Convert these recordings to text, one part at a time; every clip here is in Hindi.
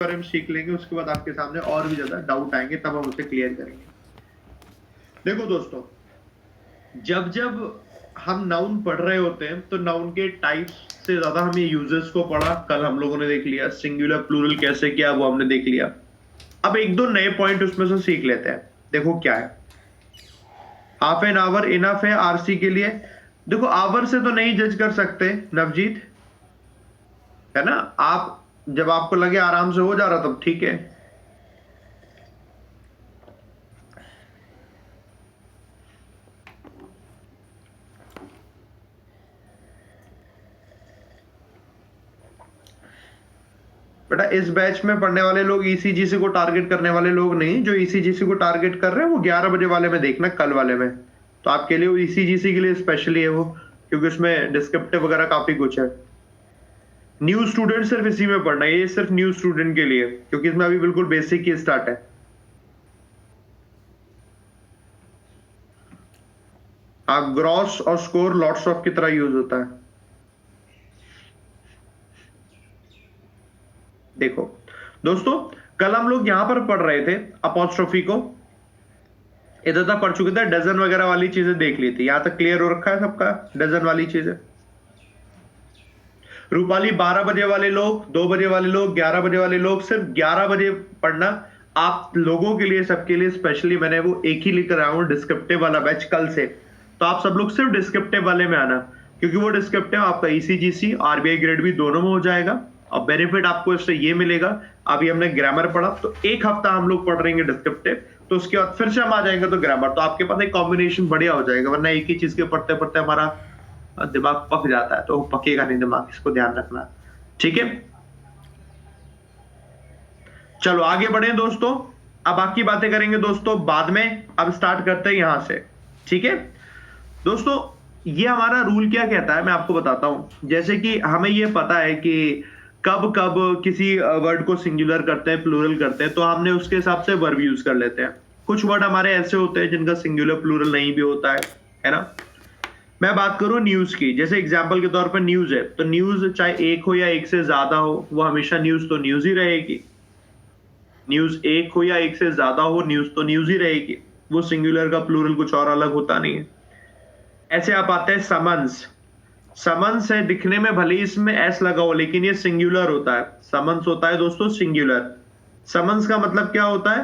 बारे में सीख लेंगे, उसके बाद आपके सामने और भी ज्यादा डाउट आएंगे, तब हम उसे क्लियर करेंगे। देखो दोस्तों, जब जब हम नाउन पढ़ रहे होते हैं तो नाउन के टाइप्स से ज्यादा हम ये यूजेस को पढ़ा, कल हम लोगों ने देख लिया सिंगुलर प्लूरल कैसे किया, वो हमने देख लिया। अब एक दो नए पॉइंट उसमें से सीख लेते हैं। देखो क्या है, हाफ एन आवर इनफ है आरसी के लिए। देखो आवर से तो नहीं जज कर सकते नवजीत, है ना। आप जब आपको लगे आराम से हो जा रहा तब ठीक है। बेटा इस बैच में पढ़ने वाले लोग ईसीजीसी को टारगेट करने वाले लोग नहीं। जो ईसीजीसी को टारगेट कर रहे हैं वो 11 बजे वाले में देखना, कल वाले में। तो आपके लिए वो ईसीजीसी के लिए स्पेशली है वो, क्योंकि उसमें डिस्क्रिप्टिव वगैरह काफी कुछ है। न्यू स्टूडेंट सिर्फ इसी में पढ़ना है, ये सिर्फ न्यू स्टूडेंट के लिए, क्योंकि इसमें अभी बिल्कुल बेसिक ही स्टार्ट है। हाँ, ग्रॉस और स्कोर लॉट्स ऑफ की तरह यूज होता है। देखो दोस्तों, कल हम लोग यहां पर पढ़ रहे थे अपॉस्ट्रोफी को, इधर तक पढ़ चुके थे, डजन वगैरह वाली चीजें देख ली थी। यहां तक क्लियर हो रखा है सबका, डजन वाली चीजें। रूपाली 12 बजे वाले लोग, 2 बजे वाले लोग, 11 बजे वाले लोग, सिर्फ 11 बजे पढ़ना आप लोगों के लिए, सबके लिए स्पेशली मैंने वो एक ही लेकर आया हूं, डिस्क्रिप्टिव वाला बैच कल से। तो आप सब लोग सिर्फ डिस्क्रिप्टिव वाले में आना, क्योंकि वो डिस्क्रिप्टिव आपका ईसीजीसी आरबीआई ग्रेड भी दोनों में हो जाएगा। और बेनिफिट आपको इससे ये मिलेगा, अभी हमने ग्रामर पढ़ा तो एक हफ्ता हम लोग पढ़ रहेंगे डिस्क्रिप्टिव, तो उसके बाद फिर से हम आ जाएंगे तो ग्रामर, तो आपके पास एक कॉम्बिनेशन बढ़िया हो जाएगा। वरना एक ही चीज के पढ़ते पढ़ते हमारा दिमाग पक जाता है, तो पकेगा नहीं दिमाग, इसको ध्यान रखना, ठीक है। चलो आगे बढ़े दोस्तों, अब बाकी बातें करेंगे दोस्तों बाद में। अब स्टार्ट करते हैं यहां से, ठीक है दोस्तों। ये हमारा रूल क्या कहता है मैं आपको बताता हूं। जैसे कि हमें ये पता है कि कब कब किसी वर्ड को सिंगुलर करते हैं, प्लूरल करते हैं, तो हमने उसके हिसाब से वर्ब यूज कर लेते हैं। कुछ वर्ड हमारे ऐसे होते हैं जिनका सिंगुलर प्लूरल नहीं भी होता है ना। मैं बात करूं न्यूज की, जैसे एग्जांपल के तौर पर न्यूज है, तो न्यूज चाहे एक हो या एक से ज्यादा हो, वो हमेशा न्यूज तो न्यूज ही रहेगी। न्यूज एक हो या एक से ज्यादा हो, न्यूज तो न्यूज ही रहेगी। वो सिंगुलर का प्लूरल कुछ और अलग होता नहीं है। ऐसे आप आते हैं समन्स। समन्स है, दिखने में भले इसमें एस लगा हो, लेकिन ये सिंगुलर होता है। समन्स होता है दोस्तों सिंगुलर। समन्स का मतलब क्या होता है,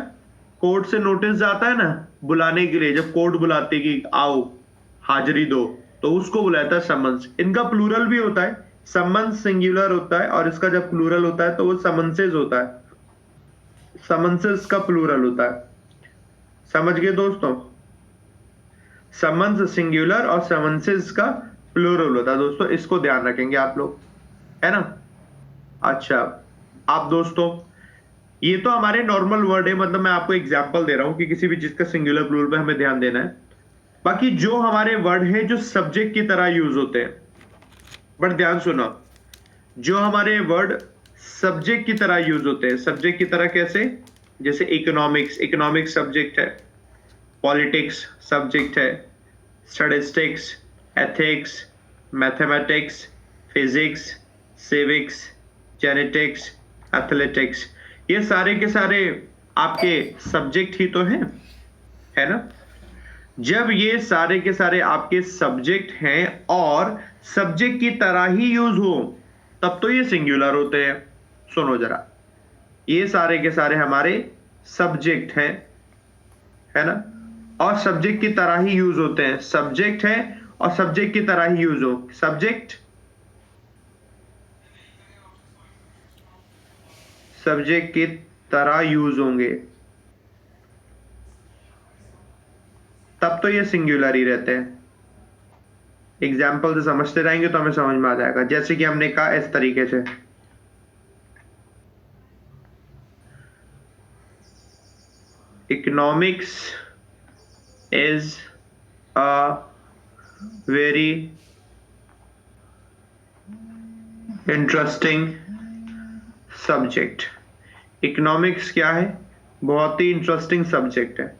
कोर्ट से नोटिस जाता है ना बुलाने के लिए, जब कोर्ट बुलाते कि आओ हाजिरी दो, तो उसको बुलाता है समन्स। इनका प्लूरल भी होता है, समन्स सिंगुलर होता है, और इसका जब प्लूरल होता है तो वो समन्सेस होता है। समन्सेस का प्लूरल होता है, समझ गए दोस्तों। समन्स सिंगुलर और समन्सेस का प्लूरल होता है दोस्तों, इसको ध्यान रखेंगे आप लोग, है ना। अच्छा, आप दोस्तों ये तो हमारे नॉर्मल वर्ड है, मतलब मैं आपको एग्जांपल दे रहा हूं कि किसी भी चीज का सिंगुलर प्लूरल पे हमें ध्यान देना है। बाकी जो हमारे वर्ड है जो सब्जेक्ट की तरह यूज होते हैं, बट ध्यान सुनो, जो हमारे वर्ड सब्जेक्ट की तरह यूज होते हैं, सब्जेक्ट की तरह कैसे, जैसे इकोनॉमिक्स, इकोनॉमिक्स सब्जेक्ट है। पॉलिटिक्स सब्जेक्ट है। Statistics, ethics, mathematics, physics, civics, genetics, athletics, ये सारे के सारे आपके सब्जेक्ट ही तो हैं, है ना। जब ये सारे के सारे आपके सब्जेक्ट हैं और सब्जेक्ट की तरह ही यूज हो, तब तो ये सिंगुलर होते हैं। सुनो जरा, ये सारे के सारे हमारे सब्जेक्ट हैं, है ना, और सब्जेक्ट की तरह ही यूज होते हैं। सब्जेक्ट है और सब्जेक्ट की तरह ही यूज हो, सब्जेक्ट सब्जेक्ट की तरह यूज होंगे, तब तो ये सिंगुलर ही रहते हैं। एग्जाम्पल से समझते जाएंगे तो हमें समझ में आ जाएगा। जैसे कि हमने कहा इस तरीके से, economics is a very interesting subject. Economics क्या है, बहुत ही इंटरेस्टिंग सब्जेक्ट है।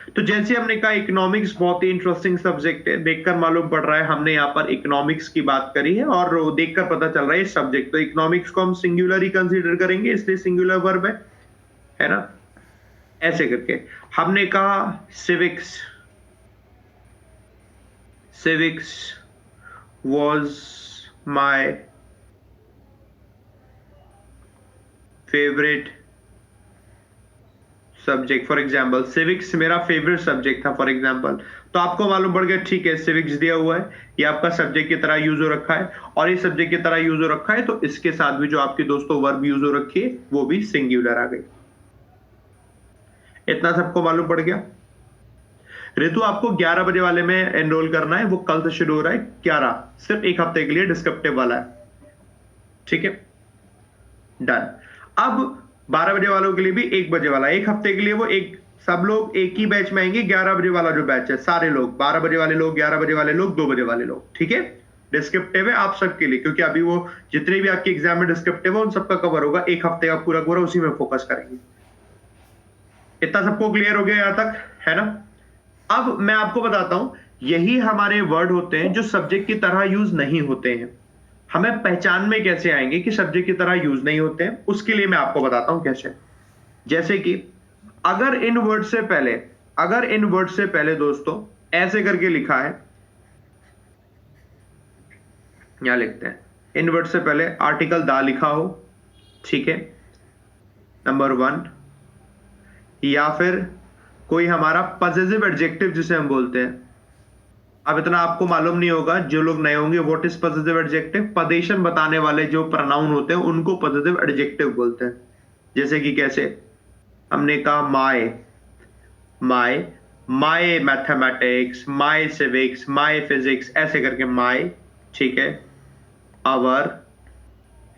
तो जैसे हमने कहा इकोनॉमिक्स बहुत ही इंटरेस्टिंग सब्जेक्ट है, देखकर मालूम पड़ रहा है हमने यहाँ पर इकोनॉमिक्स की बात करी है और देखकर पता चल रहा है सब्जेक्ट, तो इकोनॉमिक्स को हम सिंगुलर ही कंसीडर करेंगे इसलिए सिंगुलर वर्ब है ना। ऐसे करके हमने कहा civics, civics was my favorite subject. For example civics मेरा फेवरेट सब्जेक्ट था फॉर एग्जाम्पल, तो आपको मालूम पड़ गया ठीक है सिविक्स दिया हुआ है, ये आपका सब्जेक्ट की तरह यूज हो रखा है और ये सब्जेक्ट की तरह यूज हो रखा है, तो इसके साथ भी जो आपकी दोस्तों वर्ब यूज हो रखी है वो भी सिंगुलर आ गई। इतना सबको मालूम पड़ गया। ऋतु आपको 11 बजे वाले में एनरोल करना है, वो कल से शुरू हो रहा है 11, सिर्फ एक हफ्ते के लिए डिस्क्रिप्टिव वाला है, ठीक है डन। अब 12 बजे वालों के लिए भी 1 बजे वाला, एक हफ्ते के लिए वो एक, सब लोग एक ही बैच में आएंगे। 11 बजे वाला जो बैच है सारे लोग, 12 बजे वाले लोग, 11 बजे वाले लोग, 2 बजे वाले लोग, ठीक है डिस्क्रिप्टिव है आप सबके लिए, क्योंकि अभी वो जितने भी आपके एग्जाम में डिस्क्रिप्टिव है उन सबका कवर होगा, एक हफ्ते का पूरा पूरा उसी में फोकस करेंगे। इतना सबको क्लियर हो गया यहां तक, है ना। अब मैं आपको बताता हूं, यही हमारे वर्ड होते हैं जो सब्जेक्ट की तरह यूज नहीं होते हैं। हमें पहचान में कैसे आएंगे कि सब्जेक्ट की तरह यूज नहीं होते हैं, उसके लिए मैं आपको बताता हूं कैसे। जैसे कि अगर इन वर्ड से पहले दोस्तों ऐसे करके लिखा है, यहां लिखते हैं इन वर्ड से पहले आर्टिकल दा लिखा हो, ठीक है नंबर 1, या फिर कोई हमारा पजेसिव एडजेक्टिव जिसे हम बोलते हैं। अब इतना आपको मालूम नहीं होगा, जो लोग नए होंगे, व्हाट इज पजेसिव एडजेक्टिव, पदेशन बताने वाले जो प्रोनाउन होते हैं उनको पजेसिव एडजेक्टिव बोलते हैं। जैसे कि कैसे हमने कहा my mathematics, my civics, my physics, ऐसे करके माय, ठीक है आवर,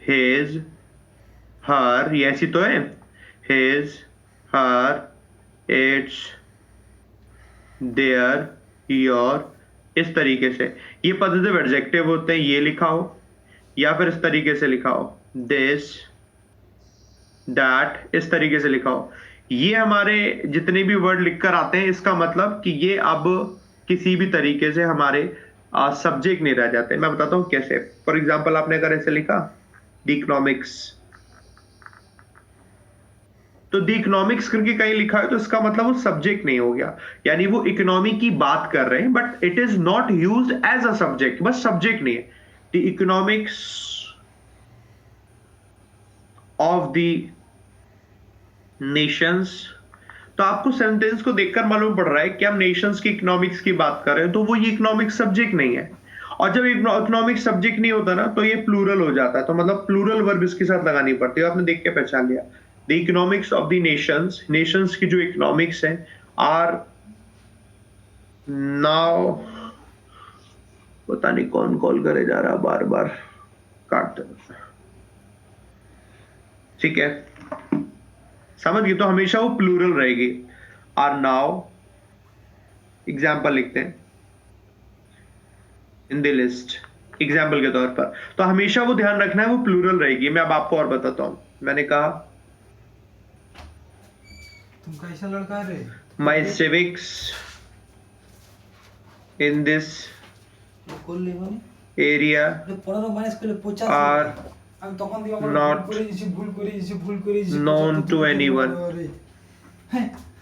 हिज, हर, ये ऐसी तो है, his, her, it's, there, your, इस तरीके से ये पॉजिटिव एडजेक्टिव होते हैं, ये लिखा हो, या फिर इस तरीके से लिखा हो दिस, दैट, इस तरीके से लिखा हो। ये हमारे जितने भी वर्ड लिखकर आते हैं इसका मतलब कि ये अब किसी भी तरीके से हमारे सब्जेक्ट नहीं रह जाते। मैं बताता हूं कैसे। फॉर एग्जाम्पल आपने अगर ऐसे लिखा द इकोनॉमिक्स, तो द इकोनॉमिक्स करके कहीं लिखा है तो इसका मतलब वो सब्जेक्ट नहीं हो गया, यानी वो इकोनॉमी की बात कर रहे हैं but it is not used as a subject, बस सब्जेक्ट नहीं है। The economics of the nations, तो आपको सेंटेंस को देखकर मालूम पड़ रहा है कि हम नेशंस की इकोनॉमिक्स की बात कर रहे हैं, तो वो ये इकोनॉमिक्स सब्जेक्ट नहीं है। और जब इकोनॉमिक्स सब्जेक्ट नहीं होता ना तो ये प्लूरल हो जाता है, तो मतलब प्लूरल वर्ब इसके साथ लगानी पड़ती है। आपने देख के पहचान लिया the economics of the Nations, Nations की जो इकोनॉमिक्स है आर नाउ, पता नहीं कौन कॉल करे जा रहा बार बार, काटते, ठीक है समझ गए, तो हमेशा वो प्लूरल रहेगी। आर नाउ, एग्जाम्पल लिखते हैं इन द लिस्ट, एग्जाम्पल के तौर पर, तो हमेशा वो ध्यान रखना है वो प्लूरल रहेगी। मैं अब आपको और बताता हूं, मैंने कहा तुम कैसा लड़का रे, my civics in this area are not known to anyone।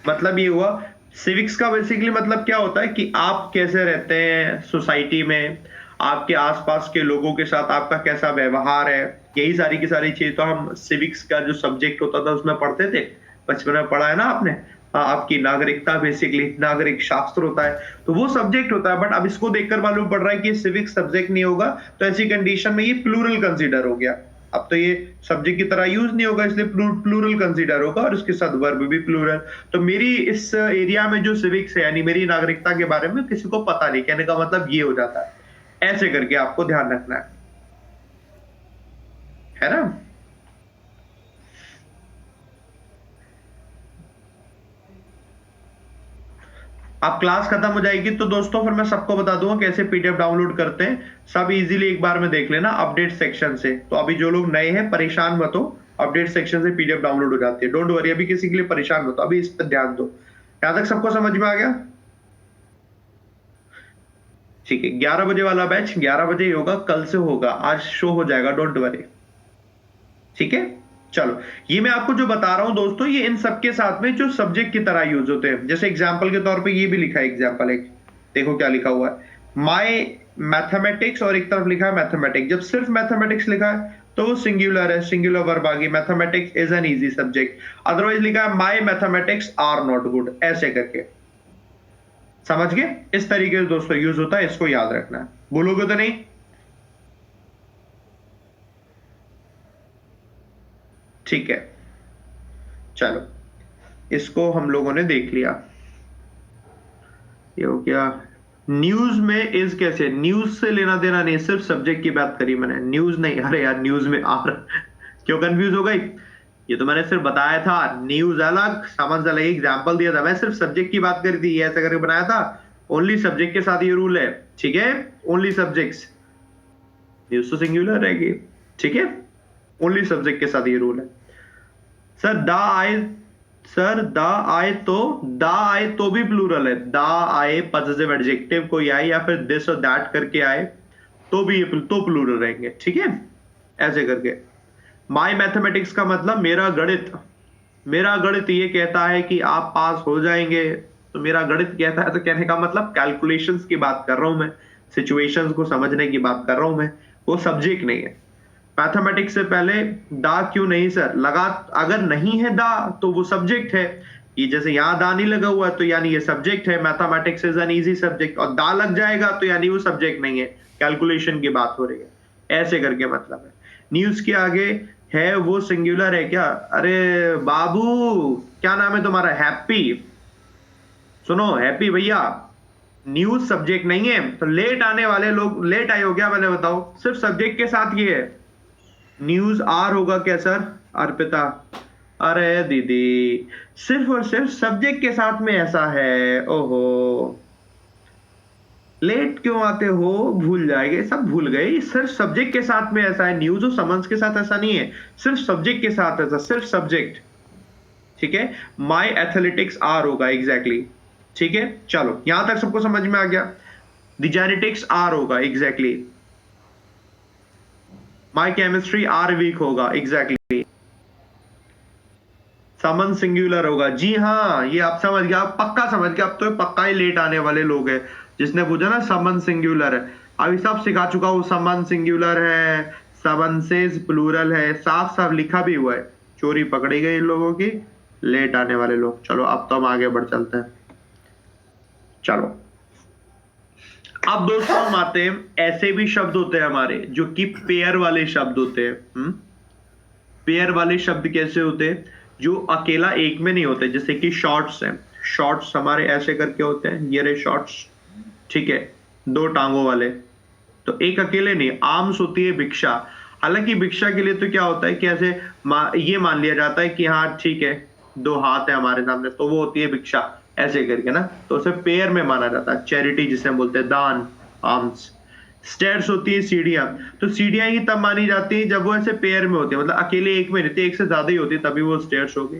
मतलब ये हुआ सिविक्स का बेसिकली मतलब क्या होता है कि आप कैसे रहते हैं सोसाइटी में, आपके आसपास के लोगों के साथ आपका कैसा व्यवहार है, यही सारी की सारी चीज तो हम सिविक्स का जो सब्जेक्ट होता था उसमें पढ़ते थे, बचपन में पढ़ा है ना आपने। आपकी नागरिकता बेसिकली नागरिक शास्त्र होता है, तो वो सब्जेक्ट होता है। बट अब इसको देखकर मालूम पड़ रहा है कि सिविक्स सब्जेक्ट नहीं होगा, तो ऐसी कंडीशन में ये प्लूरल कंसीडर हो गया। अब तो ये सब्जेक्ट की तरह यूज नहीं होगा, इसलिए प्लूरल कंसीडर होगा और इसके साथ वर्ब भी प्लूरल। तो मेरी इस एरिया में जो सिविक्स है यानी मेरी नागरिकता के बारे में किसी को पता नहीं, कहने का मतलब ये हो जाता है। ऐसे करके आपको ध्यान रखना है ना। अब क्लास खत्म हो जाएगी तो दोस्तों फिर मैं सबको बता दूंगा कैसे पीडीएफ डाउनलोड करते हैं, सब इजीली एक बार में देख लेना अपडेट सेक्शन से। तो अभी जो लोग नए हैं परेशान मत हो, अपडेट सेक्शन से पीडीएफ डाउनलोड हो जाती है, डोंट वरी, अभी किसी के लिए परेशान मत हो, अभी इस पर ध्यान दो। यहां तक सबको समझ में आ गया? ठीक है, 11 बजे वाला बैच 11 बजे ही होगा, कल से होगा, आज शो हो जाएगा, डोंट वरी। ठीक है, चलो ये मैं आपको जो बता रहा हूं दोस्तों, ये इन सबके साथ में जो सब्जेक्ट की तरह यूज होते हैं। जैसे एग्जाम्पल के तौर पे ये भी लिखा है, एग्जाम्पल एक देखो क्या लिखा हुआ है, माई मैथमेटिक्स, और एक तरफ लिखा है मैथमेटिक्स। जब सिर्फ मैथमेटिक्स लिखा है तो वो सिंगुलर है, सिंगुलर वर्ब आ गई, mathematics is an easy subject. Otherwise लिखा है माई मैथमेटिक्स आर नॉट गुड, ऐसे करके। समझ गए? इस तरीके से दोस्तों यूज होता है, इसको याद रखना है, भूलोगे तो नहीं। ठीक है, चलो इसको हम लोगों ने देख लिया। ये हो गया। न्यूज में इज कैसे, न्यूज से लेना देना नहीं, सिर्फ सब्जेक्ट की बात करी मैंने, न्यूज नहीं। अरे यार न्यूज में आर क्यों कंफ्यूज हो गई? ये तो मैंने सिर्फ बताया था, न्यूज अलग समझ अलग, एग्जाम्पल दिया था, मैं सिर्फ सब्जेक्ट की बात करी थी, ये ऐसा करके बनाया था। ओनली सब्जेक्ट के साथ ये रूल है, ठीक है, ओनली सब्जेक्ट्स, न्यूज तो सिंगुलर रहेगी, ठीक है, ओनली सब्जेक्ट के साथ ये रूल है। सर द आए, सर द आए तो भी प्लूरल है, द आए पॉजिटिव एडजेक्टिव कोई आए या फिर दिस और दैट करके आए तो भी ये तो प्लूरल रहेंगे, ठीक है, ऐसे करके। माई मैथमेटिक्स का मतलब मेरा गणित, मेरा गणित ये कहता है कि आप पास हो जाएंगे, तो मेरा गणित कहता है, तो कहने का मतलब कैलकुलेशंस की बात कर रहा हूं मैं, सिचुएशंस को समझने की बात कर रहा हूं मैं, वो सब्जेक्ट नहीं है। मैथमेटिक्स से पहले दा क्यों नहीं सर लगा? अगर नहीं है दा तो वो सब्जेक्ट है, ये जैसे यहां दा नहीं लगा हुआ है तो यानी ये सब्जेक्ट है, mathematics is an easy subject, और दा लग जाएगा तो यानी वो सब्जेक्ट नहीं है, कैलकुलेशन की बात हो रही है, ऐसे करके मतलब है। न्यूज के आगे है वो सिंगुलर है क्या? अरे बाबू क्या नाम है तुम्हारा? हैप्पी। सुनो हैप्पी भैया, न्यूज सब्जेक्ट नहीं है, तो लेट आने वाले लोग लेट आए हो क्या पहले बताओ? सिर्फ सब्जेक्ट के साथ ये है, न्यूज आर होगा क्या सर? अर्पिता, अरे दीदी सिर्फ और सिर्फ सब्जेक्ट के साथ में ऐसा है, ओहो लेट क्यों आते हो, भूल जाएंगे, सब भूल गए, सिर्फ सब्जेक्ट के साथ में ऐसा है, न्यूज और समन्स के साथ ऐसा नहीं है, सिर्फ सब्जेक्ट के साथ ऐसा, सिर्फ सब्जेक्ट, ठीक है। माई एथलेटिक्स आर होगा एग्जैक्टली, ठीक है, चलो यहां तक सबको समझ में आ गया। द जेनेटिक्स आर होगा exactly, my chemistry are weak होगा एग्जैक्टली, समन सिंगुलर होगा, जी हाँ ये आप समझ गया, आप पक्का समझ गया, अब तो पक्का ही लेट आने वाले लोग हैं, जिसने पूछा ना समन सिंगुलर है, अभी सब सिखा चुका हूं, समन सिंगुलर है, समन्सेस प्लूरल है, साफ साफ लिखा भी हुआ है, चोरी पकड़ी गई इन लोगों की, लेट आने वाले लोग। चलो अब तो हम आगे बढ़ चलते हैं, चलो अब दोस्तों हम आते हैं, ऐसे भी शब्द होते हैं हमारे जो कि पेयर वाले शब्द होते हैं। पेयर वाले शब्द कैसे होते हैं? जो अकेला एक में नहीं होते, जैसे कि शॉर्ट्स हैं, शॉर्ट्स हमारे ऐसे करके होते हैं, ये रहे शॉर्ट्स, ठीक है, दो टांगों वाले, तो एक अकेले नहीं। आर्म्स होती है भिक्षा, हालांकि भिक्षा के लिए तो क्या होता है कि ऐसे ये मान लिया जाता है कि हाँ ठीक है दो हाथ है हमारे सामने, तो वो होती है भिक्षा, ऐसे करके ना, तो उसे पेयर में माना जाता है। चैरिटी जिसे हम बोलते हैं, दान, आर्म्स। स्टेयर्स होती है सीढ़ियां, तो सीढ़ियां ही तब मानी जाती है जब वो ऐसे पेयर में होती है, मतलब अकेले एक में रहती है, एक से ज्यादा ही होती है, तभी वो स्टेयर्स हो गई।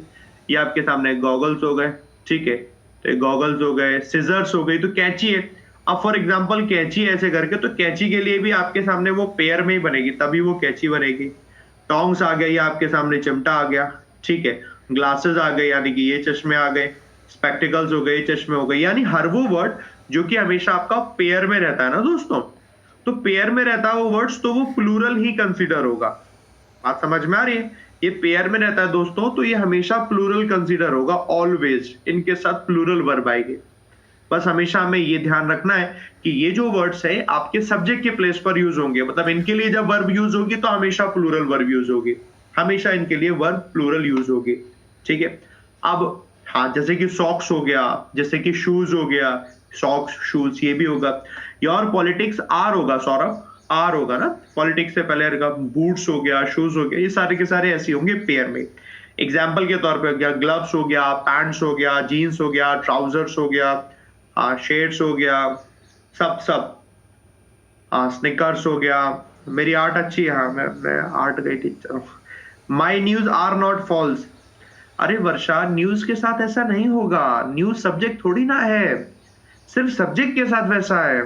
ये आपके सामने गॉगल्स हो गए, ठीक है, तो ये गॉगल्स हो गए, सिजर्स हो गई, तो कैंची है, अब फॉर एग्जाम्पल कैंची ऐसे करके, तो कैंची के लिए भी आपके सामने वो पेयर में ही बनेगी, तभी वो कैंची बनेगी। टोंग्स आ गई आपके सामने, चिमटा आ गया, ठीक है, ग्लासेस आ गए यानी कि ये चश्मे आ गए, स्पेक्टिकल्स हो गए, चश्मे हो गए, यानी हर वो वर्ड जो कि हमेशा आपका पेयर में रहता है ना दोस्तों, तो पेयर में रहता है वो वर्ड्स, तो वो प्लूरल ही कंसीडर होगा। बात समझ में आ रही है? ये पेयर में रहता है दोस्तों, तो ये हमेशा प्लूरल कंसीडर होगा, ऑलवेज इनके साथ प्लूरल वर्ब आएंगे। बस हमेशा हमें ये ध्यान रखना है कि ये जो वर्ड्स है आपके सब्जेक्ट के प्लेस पर यूज होंगे, मतलब इनके लिए जब वर्ब यूज होगी तो हमेशा प्लूरल वर्ब यूज होगी, हमेशा इनके लिए वर्ब प्लूरल यूज होगी, ठीक है। अब हाँ, जैसे कि सॉक्स हो गया, जैसे कि शूज हो गया, सॉक्स शूज ये भी होगा। योर पॉलिटिक्स आर होगा, सौरभ आर होगा ना, पॉलिटिक्स से पहले बूट्स हो गया, शूज हो गया, ये सारे के सारे ऐसे होंगे पेयर में। एग्जाम्पल के तौर पे हो गया, ग्लव्स हो गया, पैंट्स हो गया, जीन्स हो गया, ट्राउजर्स हो गया, शेड्स हो गया, सब सब, स्निकर्स हो गया। मेरी आर्ट अच्छी है, हाँ मैं आर्ट गई टीचर हूँ। माई न्यूज आर नॉट फॉल्स, अरे वर्षा, न्यूज के साथ ऐसा नहीं होगा। न्यूज सब्जेक्ट थोड़ी ना है, सिर्फ सब्जेक्ट के साथ वैसा है।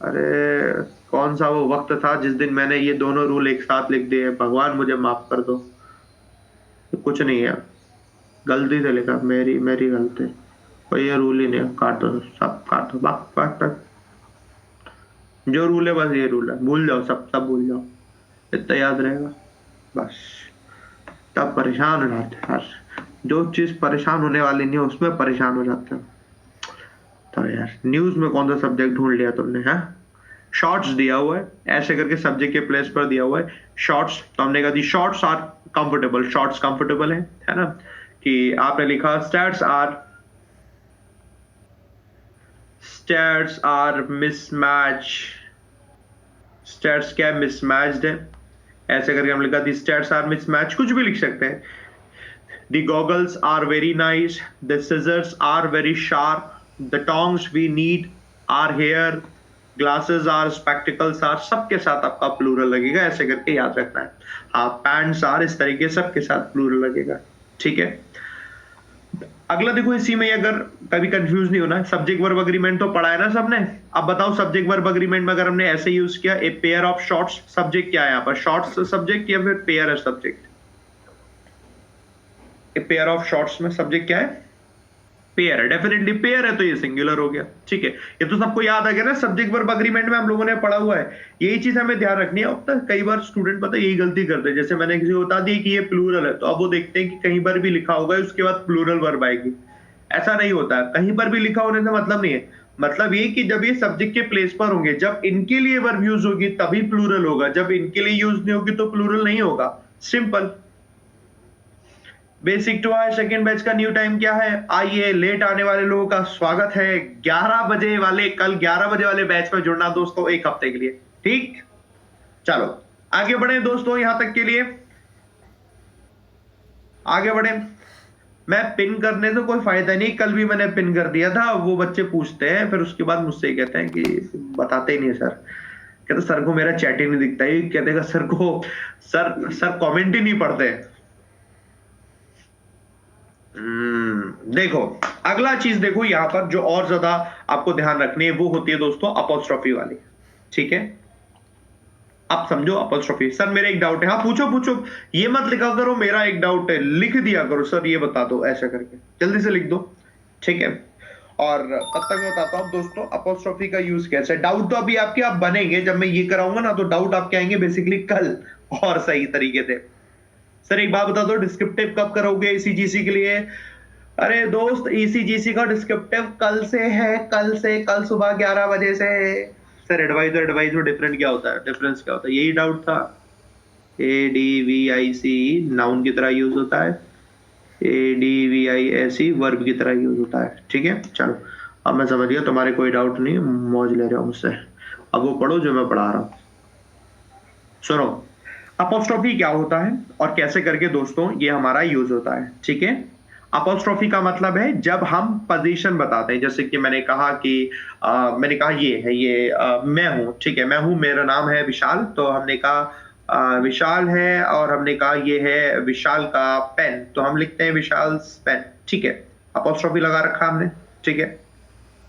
अरे कौन सा वो वक्त था जिस दिन मैंने ये दोनों रूल एक साथ लिख दिए, भगवान मुझे माफ कर दो। तो कुछ नहीं है, गलती से लिखा, मेरी मेरी गलती। कोई ये रूल ही नहीं है, काट दो सब, काट दो, बाक बाक बाक। जो रूल है बस ये रूल है, भूल जाओ, सब सब भूल जाओ, इतना याद रहेगा बस। तब परेशान हो जाते हैं यार, जो चीज परेशान होने वाली नहीं है उसमें परेशान हो जाते हैं। तो यार न्यूज में कौन सा सब्जेक्ट ढूंढ लिया तुमने? है शॉर्ट्स दिया हुआ है, ऐसे करके सब्जेक्ट के प्लेस पर दिया हुआ है शॉर्ट्स, तो हमने कहा the shorts are comfortable, shorts comfortable है ना। कि आपने लिखा स्टैट्स आर मिसमैच, स्टैट्स क्या मिसमैच्ड है, ऐसे करके हम लिखा दी स्टैट्स आर मिसमैच, कुछ भी लिख सकते हैं। The goggles are very nice. The scissors are very sharp. The tongs we need are here. Glasses are, spectacles are, सबके साथ आपका प्लूरल लगेगा, ऐसे करके याद रखना है। हाँ पैंट्स आर, इस तरीके सबके साथ प्लूरल लगेगा, ठीक है। अगला देखो, इसी में अगर कभी कंफ्यूज नहीं होना, सब्जेक्ट वर्ब अग्रीमेंट तो पढ़ा है ना सबने। अब बताओ सब्जेक्ट वर्ब अग्रीमेंट में अगर हमने ऐसे यूज किया, a pair of shorts, subject क्या है यहाँ पर, शॉर्ट्स सब्जेक्ट या फिर पेयर है सब्जेक्ट? पेयर ऑफ शॉर्ट्स में सब्जेक्ट क्या है? पेयर है, डेफिनेटली पेयर है, तो ये सिंगुलर हो गया, ठीक है। ये तो सबको याद आ गया ना, सब्जेक्ट वर्ब अग्रीमेंट में हम लोगों ने पढ़ा हुआ है। यही चीज हमें ध्यान रखनी है। अब तक कई बार स्टूडेंट पता है यही गलती करते हैं, जैसे मैंने किसी को बता दी कि ये प्लूरल है, तो अब वो देखते हैं कि कहीं पर भी लिखा होगा उसके बाद प्लूरल वर्ब आएगी। ऐसा नहीं होता है, कहीं पर भी लिखा होने से मतलब नहीं है। मतलब ये कि जब ये सब्जेक्ट के प्लेस पर होंगे, जब इनके लिए वर्ब यूज होगी तभी प्लूरल होगा, जब इनके लिए यूज नहीं होगी तो प्लूरल नहीं होगा, simple. Basic to our second batch का न्यू टाइम क्या है? आइए, लेट आने वाले लोगों का स्वागत है। 11 बजे वाले, कल 11 बजे वाले बैच में जुड़ना दोस्तों, एक हफ्ते के लिए, ठीक। चलो आगे बढ़े दोस्तों, यहां तक के लिए आगे बढ़े। मैं पिन करने से कोई फायदा नहीं, कल भी मैंने पिन कर दिया था। वो बच्चे पूछते हैं फिर उसके बाद मुझसे कहते हैं कि बताते ही नहीं सर। कहते सर को मेरा चैट ही नहीं दिखता है, कहते सर को, सर कमेंट ही नहीं पढ़ते। देखो अगला चीज देखो, यहां पर जो और ज्यादा आपको ध्यान रखनी है वो होती है दोस्तों अपॉस्ट्रोफी वाली, ठीक है। आप समझो अपॉस्ट्रोफी। सर मेरा एक डाउट है, हाँ पूछो पूछो, ये मत लिखा करो मेरा एक डाउट है, लिख दिया करो सर ये बता दो, ऐसा करके जल्दी से लिख दो, ठीक है। और तब तक मैं बताता हूं दोस्तों अपॉस्ट्रोफी का यूज कैसे। डाउट तो अभी आपके आप बनेंगे, जब मैं ये कराऊंगा ना तो डाउट आपके आएंगे बेसिकली कल, और सही तरीके से। सर एक बात बता दो, डिस्क्रिप्टिव कब करोगे ईसीजीसी के लिए? अरे दोस्त ईसीजीसी का डिस्क्रिप्टिव कल से है, कल से, कल सुबह 11 बजे से। सर एडवाइस और एडवाइस में डिफरेंट क्या होता है, डिफरेंस क्या होता है? यही डाउट था। ADVIC नाउन की तरह यूज होता है, ADVISE वर्ब की तरह यूज होता है, ठीक है। चलो अब मैं समझ गया, तुम्हारे कोई डाउट नहीं, मौज ले रहा हूं मुझसे। अब वो पढ़ो जो मैं पढ़ा रहा हूं, सुनो। अपॉस्ट्रोफी क्या होता है और कैसे करके दोस्तों ये हमारा यूज होता है, ठीक है। अपॉस्ट्रोफी का मतलब है जब हम पोजीशन बताते हैं, जैसे कि मैंने कहा कि मैंने कहा ये है, ये मैं हूं, ठीक है, मैं हूं, मेरा नाम है विशाल, तो हमने कहा विशाल है, और हमने कहा ये है विशाल का पेन, तो हम लिखते हैं विशाल पेन, ठीक है। अपॉस्ट्रोफी लगा रखा हमने, ठीक है,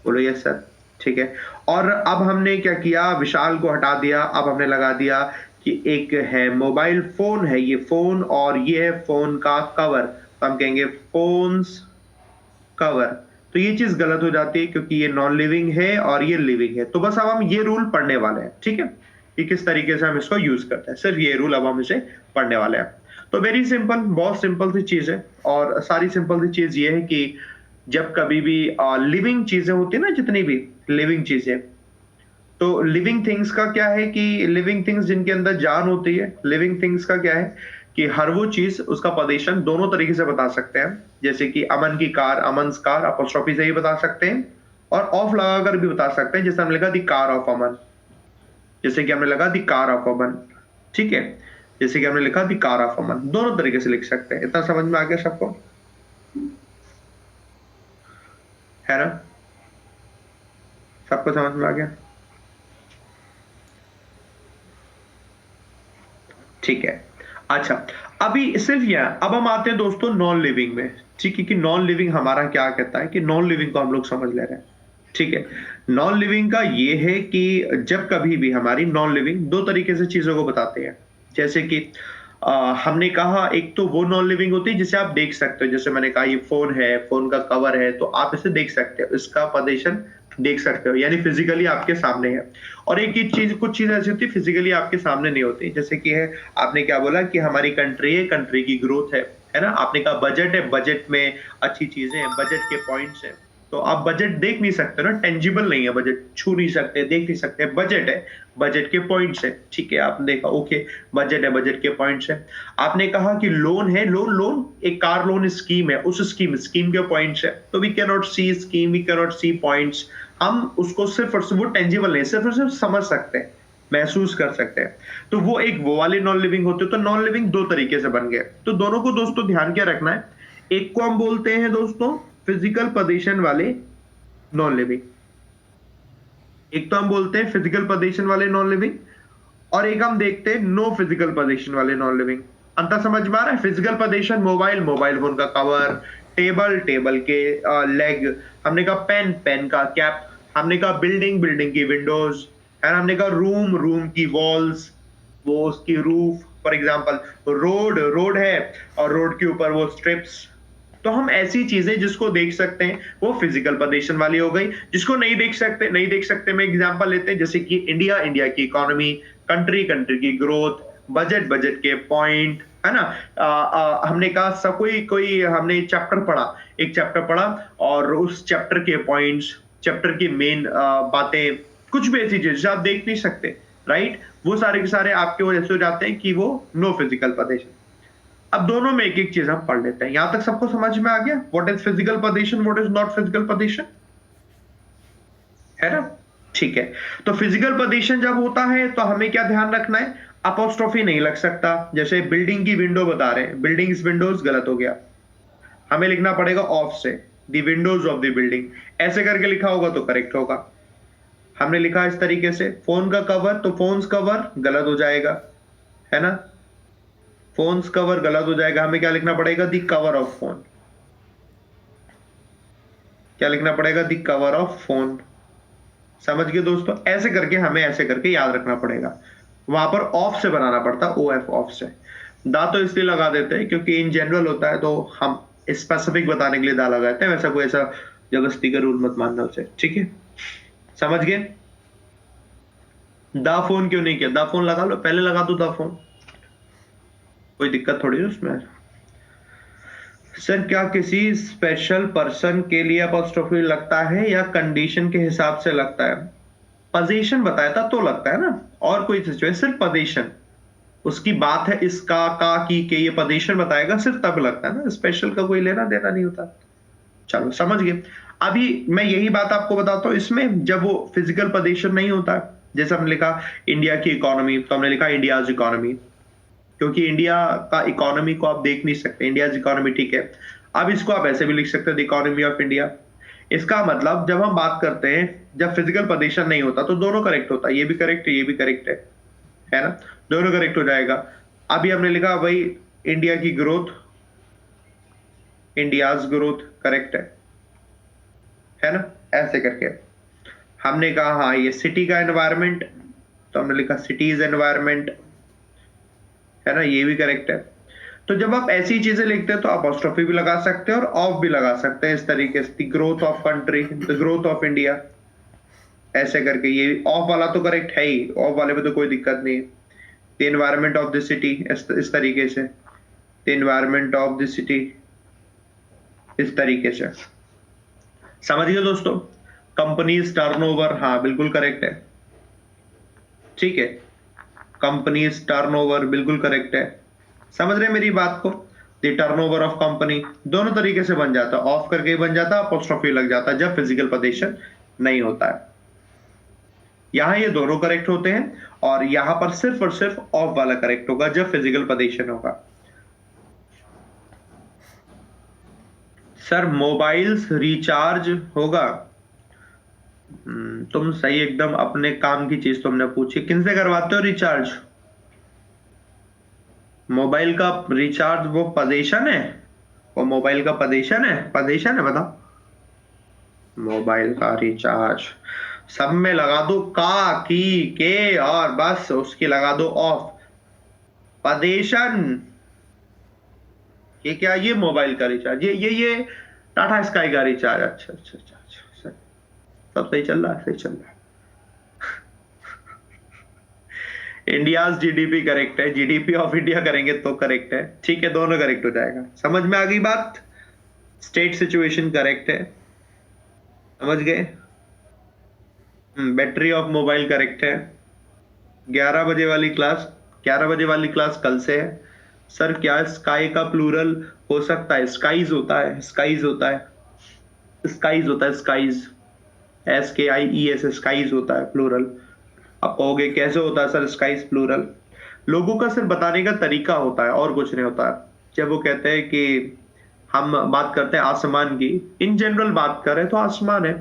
बोलो यस सर, ठीक है। और अब हमने क्या किया, विशाल को हटा दिया, अब हमने लगा दिया कि एक है मोबाइल फोन है, ये फोन, और ये है फोन का कवर, तो हम कहेंगे फोन्स कवर। तो ये चीज गलत हो जाती है क्योंकि ये नॉन लिविंग है और ये लिविंग है। तो बस अब हम ये रूल पढ़ने वाले हैं, ठीक है, कि किस तरीके से हम इसको यूज करते हैं, सिर्फ ये रूल अब हम इसे पढ़ने वाले हैं। तो वेरी सिंपल, बहुत सिंपल सी चीज है, और सारी सिंपल सी चीज ये है कि जब कभी भी लिविंग चीजें होती है ना, जितनी भी लिविंग चीजें, तो लिविंग थिंग्स का क्या है कि लिविंग थिंग्स जिनके अंदर जान होती है, लिविंग थिंग्स का क्या है कि हर वो चीज उसका पोजीशन दोनों तरीके से बता सकते हैं। जैसे कि अमन की कार, अमन्स कार, अपॉस्ट्रोफी से ही बता सकते हैं, और ऑफ लगाकर भी बता सकते हैं, जैसे हमने लिखा दी कार ऑफ अमन, जैसे कि हमने लगा दी कार ऑफ अमन, ठीक है, जैसे कि हमने लिखा दी कार ऑफ अमन, दोनों तरीके से लिख सकते हैं। इतना समझ में आ गया सबको, है ना? सबको समझ में आ गया, ठीक है। अच्छा अभी सिर्फ यह, अब हम आते हैं दोस्तों नॉन लिविंग में। ठीक है, कि नॉन लिविंग हमारा क्या कहता है, कि नॉन लिविंग को हम लोग समझ ले रहे हैं। ठीक है, नॉन लिविंग का ये है कि जब कभी भी हमारी नॉन लिविंग दो तरीके से चीजों को बताते हैं। जैसे कि हमने कहा एक तो वो नॉन लिविंग होती है जिसे आप देख सकते हो, जैसे मैंने कहा ये फोन है, फोन का कवर है, तो आप इसे देख सकते हो, इसका पोजीशन देख सकते हो, यानी फिजिकली आपके सामने है। और एक ही चीज, कुछ चीज ऐसी होती है फिजिकली आपके सामने नहीं होती, जैसे कि है, आपने क्या बोला कि हमारी कंट्री है, कंट्री की ग्रोथ है ना। आपने कहा बजट है, बजट में अच्छी चीजें हैं, बजट के पॉइंट्स हैं, तो आप बजट देख नहीं सकते ना, टेंजिबल नहीं है बजट, छू नहीं सकते, देख नहीं सकते, बजट है, बजट के पॉइंट्स है। ठीक है, आपने देखा ओके, बजट है, बजट के पॉइंट्स है। आपने कहा कि लोन है, लोन लोन एक कार लोन स्कीम है, उस स्कीम के पॉइंट्स है, तो we can not see scheme, we can not see points. हम उसको सिर्फ और सिर्फ, वो टेंजिबल नहीं, सिर्फ और सिर्फ समझ सकते हैं, महसूस कर सकते हैं। तो वो एक वो वाले नॉन लिविंग होते हैं। तो नॉन लिविंग दो तरीके से बन गए, तो दोनों को दोस्तों ध्यान क्या रखना है। एक को हम बोलते हैं दोस्तों फिजिकल पोजीशन वाले नॉन लिविंग, एक तो हम बोलते हैं फिजिकल पोजीशन वाले नॉन लिविंग, और एक हम देखते हैं नो फिजिकल पोजीशन वाले नॉन लिविंग। अंतर समझ में आ रहा है। Physical position mobile, mobile phone का कवर, टेबल, टेबल के लेग, हमने कहा पेन, पेन का कैप, हमने कहा बिल्डिंग, बिल्डिंग की विंडोज, एंड हमने कहा रूम, रूम की वॉल्स, वो उसकी roof, for example road, road है और रोड के ऊपर वो स्ट्रिप्स। तो हम ऐसी चीजें जिसको देख सकते हैं वो फिजिकल पोजीशन वाली हो गई, जिसको नहीं देख सकते, नहीं देख सकते में एग्जांपल लेते हैं, जैसे कि इंडिया, इंडिया की इकोनॉमी, कंट्री, कंट्री की ग्रोथ, बजट, बजट के पॉइंट, है ना। हमने कहा सब कोई कोई हमने चैप्टर पढ़ा, एक चैप्टर पढ़ा और उस चैप्टर के पॉइंट्स, चैप्टर की मेन बातें, कुछ भी ऐसी चीज आप देख नहीं सकते, राइट, वो सारे के सारे आपके वजह से हो जाते हैं कि वो नो फिजिकल पोजीशन। अब दोनों में एक एक चीज हम पढ़ लेते हैं। यहां तक सबको समझ में आ गया, what is physical position, what is not physical position, है ना। ठीक है, तो फिजिकल पोजीशन जब होता है तो हमें क्या ध्यान रखना है, अपोस्ट्रोफी नहीं लग सकता। जैसे बिल्डिंग की विंडो बता रहे हैं, बिल्डिंग्स विंडोज, गलत हो गया, हमें लिखना पड़ेगा ऑफ से, the Windows of the building, ऐसे करके लिखा होगा तो करेक्ट होगा। हमने लिखा इस तरीके से, फोन का कवर, तो फोन्स कवर गलत हो जाएगा, है ना, फोन्स कवर गलत हो जाएगा। हमें क्या लिखना पड़ेगा, दी कवर ऑफ फोन, क्या लिखना पड़ेगा, दी कवर ऑफ फोन। समझ गए दोस्तों, ऐसे करके हमें ऐसे करके याद रखना पड़ेगा। वहां पर ऑफ से बनाना पड़ता, ओ एफ, ऑफ से। दा तो इसलिए लगा देते हैं क्योंकि इन जनरल होता है, तो हम स्पेसिफिक बताने के लिए दा लगाते हैं, वैसा कोई ऐसा जबरदस्ती का रूल मत मानना उसे। ठीक है, समझ गए। दा फोन क्यों नहीं किया, दा फोन लगा लो, पहले लगा दो दा फोन, कोई दिक्कत थोड़ी है उसमें। सर क्या किसी स्पेशल पर्सन के लिए अपॉस्ट्रोफी लगता है या कंडीशन के हिसाब से लगता है। पोजीशन बताया था तो लगता है ना, और कोई सिचुएशन, सिर्फ पोजीशन उसकी बात है, इसका का की के, ये पोजीशन बताएगा सिर्फ तब लगता है ना, स्पेशल का कोई लेना देना नहीं होता। चलो समझ गए। अभी मैं यही बात आपको बताता हूं, इसमें जब वो फिजिकल पोजीशन नहीं होता, जैसे हमने लिखा इंडिया की इकोनॉमी, तो हमने लिखा इंडियाज इकोनॉमी, क्योंकि इंडिया का इकोनॉमी को आप देख नहीं सकते, इंडिया इकोनॉमी। ठीक है, अब इसको आप ऐसे भी लिख सकते हैं, द इकोनॉमी ऑफ इंडिया। इसका मतलब जब हम बात करते हैं, जब फिजिकल पोजीशन नहीं होता तो दोनों करेक्ट होता है, ये भी करेक्ट है, ये भी करेक्ट है ना, दोनों करेक्ट हो जाएगा। अभी हमने लिखा भाई इंडिया की ग्रोथ, इंडियाज ग्रोथ करेक्ट है ना, ऐसे करके। हमने कहा हाँ ये सिटी का एनवायरमेंट, तो हमने लिखा सिटीज एनवायरमेंट, है ना, ये भी करेक्ट है। तो जब आप ऐसी चीजें लिखते हैं तो अपोस्ट्रोफी भी लगा सकते हैं और ऑफ भी लगा सकते हैं, इस तरीके से, the growth of country, the growth of India, ऐसे करके। ये ऑफ वाला तो करेक्ट है ही, ऑफ वाले में तो कोई दिक्कत नहीं है। The environment of the city, इस तरीके से, the environment of the city, इस तरीके से। समझ गए दोस्तों। कंपनीज टर्नओवर, हाँ बिल्कुल करेक्ट है, ठीक है, कंपनीज टर्नओवर बिल्कुल करेक्ट है। समझ रहे मेरी बात को, द टर्नओवर ऑफ कंपनी, दोनों तरीके से बन जाता, ऑफ करके बन जाता, अपोस्ट्रोफी लग जाता जब फिजिकल पोजीशन नहीं होता है। यहां ये दोनों करेक्ट होते हैं, और यहां पर सिर्फ और सिर्फ ऑफ वाला करेक्ट होगा जब फिजिकल पोजीशन होगा। सर मोबाइल्स रिचार्ज होगा, तुम सही एकदम, अपने काम की चीज तुमने पूछी, किनसे करवाते हो रिचार्ज। मोबाइल का रिचार्ज वो पदेशन है, वो मोबाइल का पदेशन है बताओ। मोबाइल का रिचार्ज सब में लगा दो का की के और बस उसकी लगा दो ऑफ। पदेशन ये क्या, ये मोबाइल का रिचार्ज, ये टाटा स्काई का रिचार्ज। अच्छा अच्छा अच्छा अच्छा सही। सब सही चल रहा है, सही चल रहा है। इंडिया जीडीपी करेक्ट है, जीडीपी ऑफ इंडिया करेंगे तो करेक्ट है। ठीक है, दोनों करेक्ट हो जाएगा। समझ में आ गई बात। स्टेट सिचुएशन करेक्ट है, समझ गए। बैटरी ऑफ मोबाइल करेक्ट है। 11 बजे वाली क्लास, 11 बजे वाली क्लास कल से है। सर क्या स्काई का प्लूरल हो सकता है? स्काईज होता है, स्काईज होता है, स्काईज होता है, स्काईज, SKIES, स्काईज होता है प्लूरल। आप कहोगे कैसे होता है सर स्काईज प्लूरल? लोगों का सिर्फ बताने का तरीका होता है और कुछ नहीं होता है। जब वो कहते हैं कि हम बात करते हैं आसमान की, इन जनरल बात करें तो आसमान है।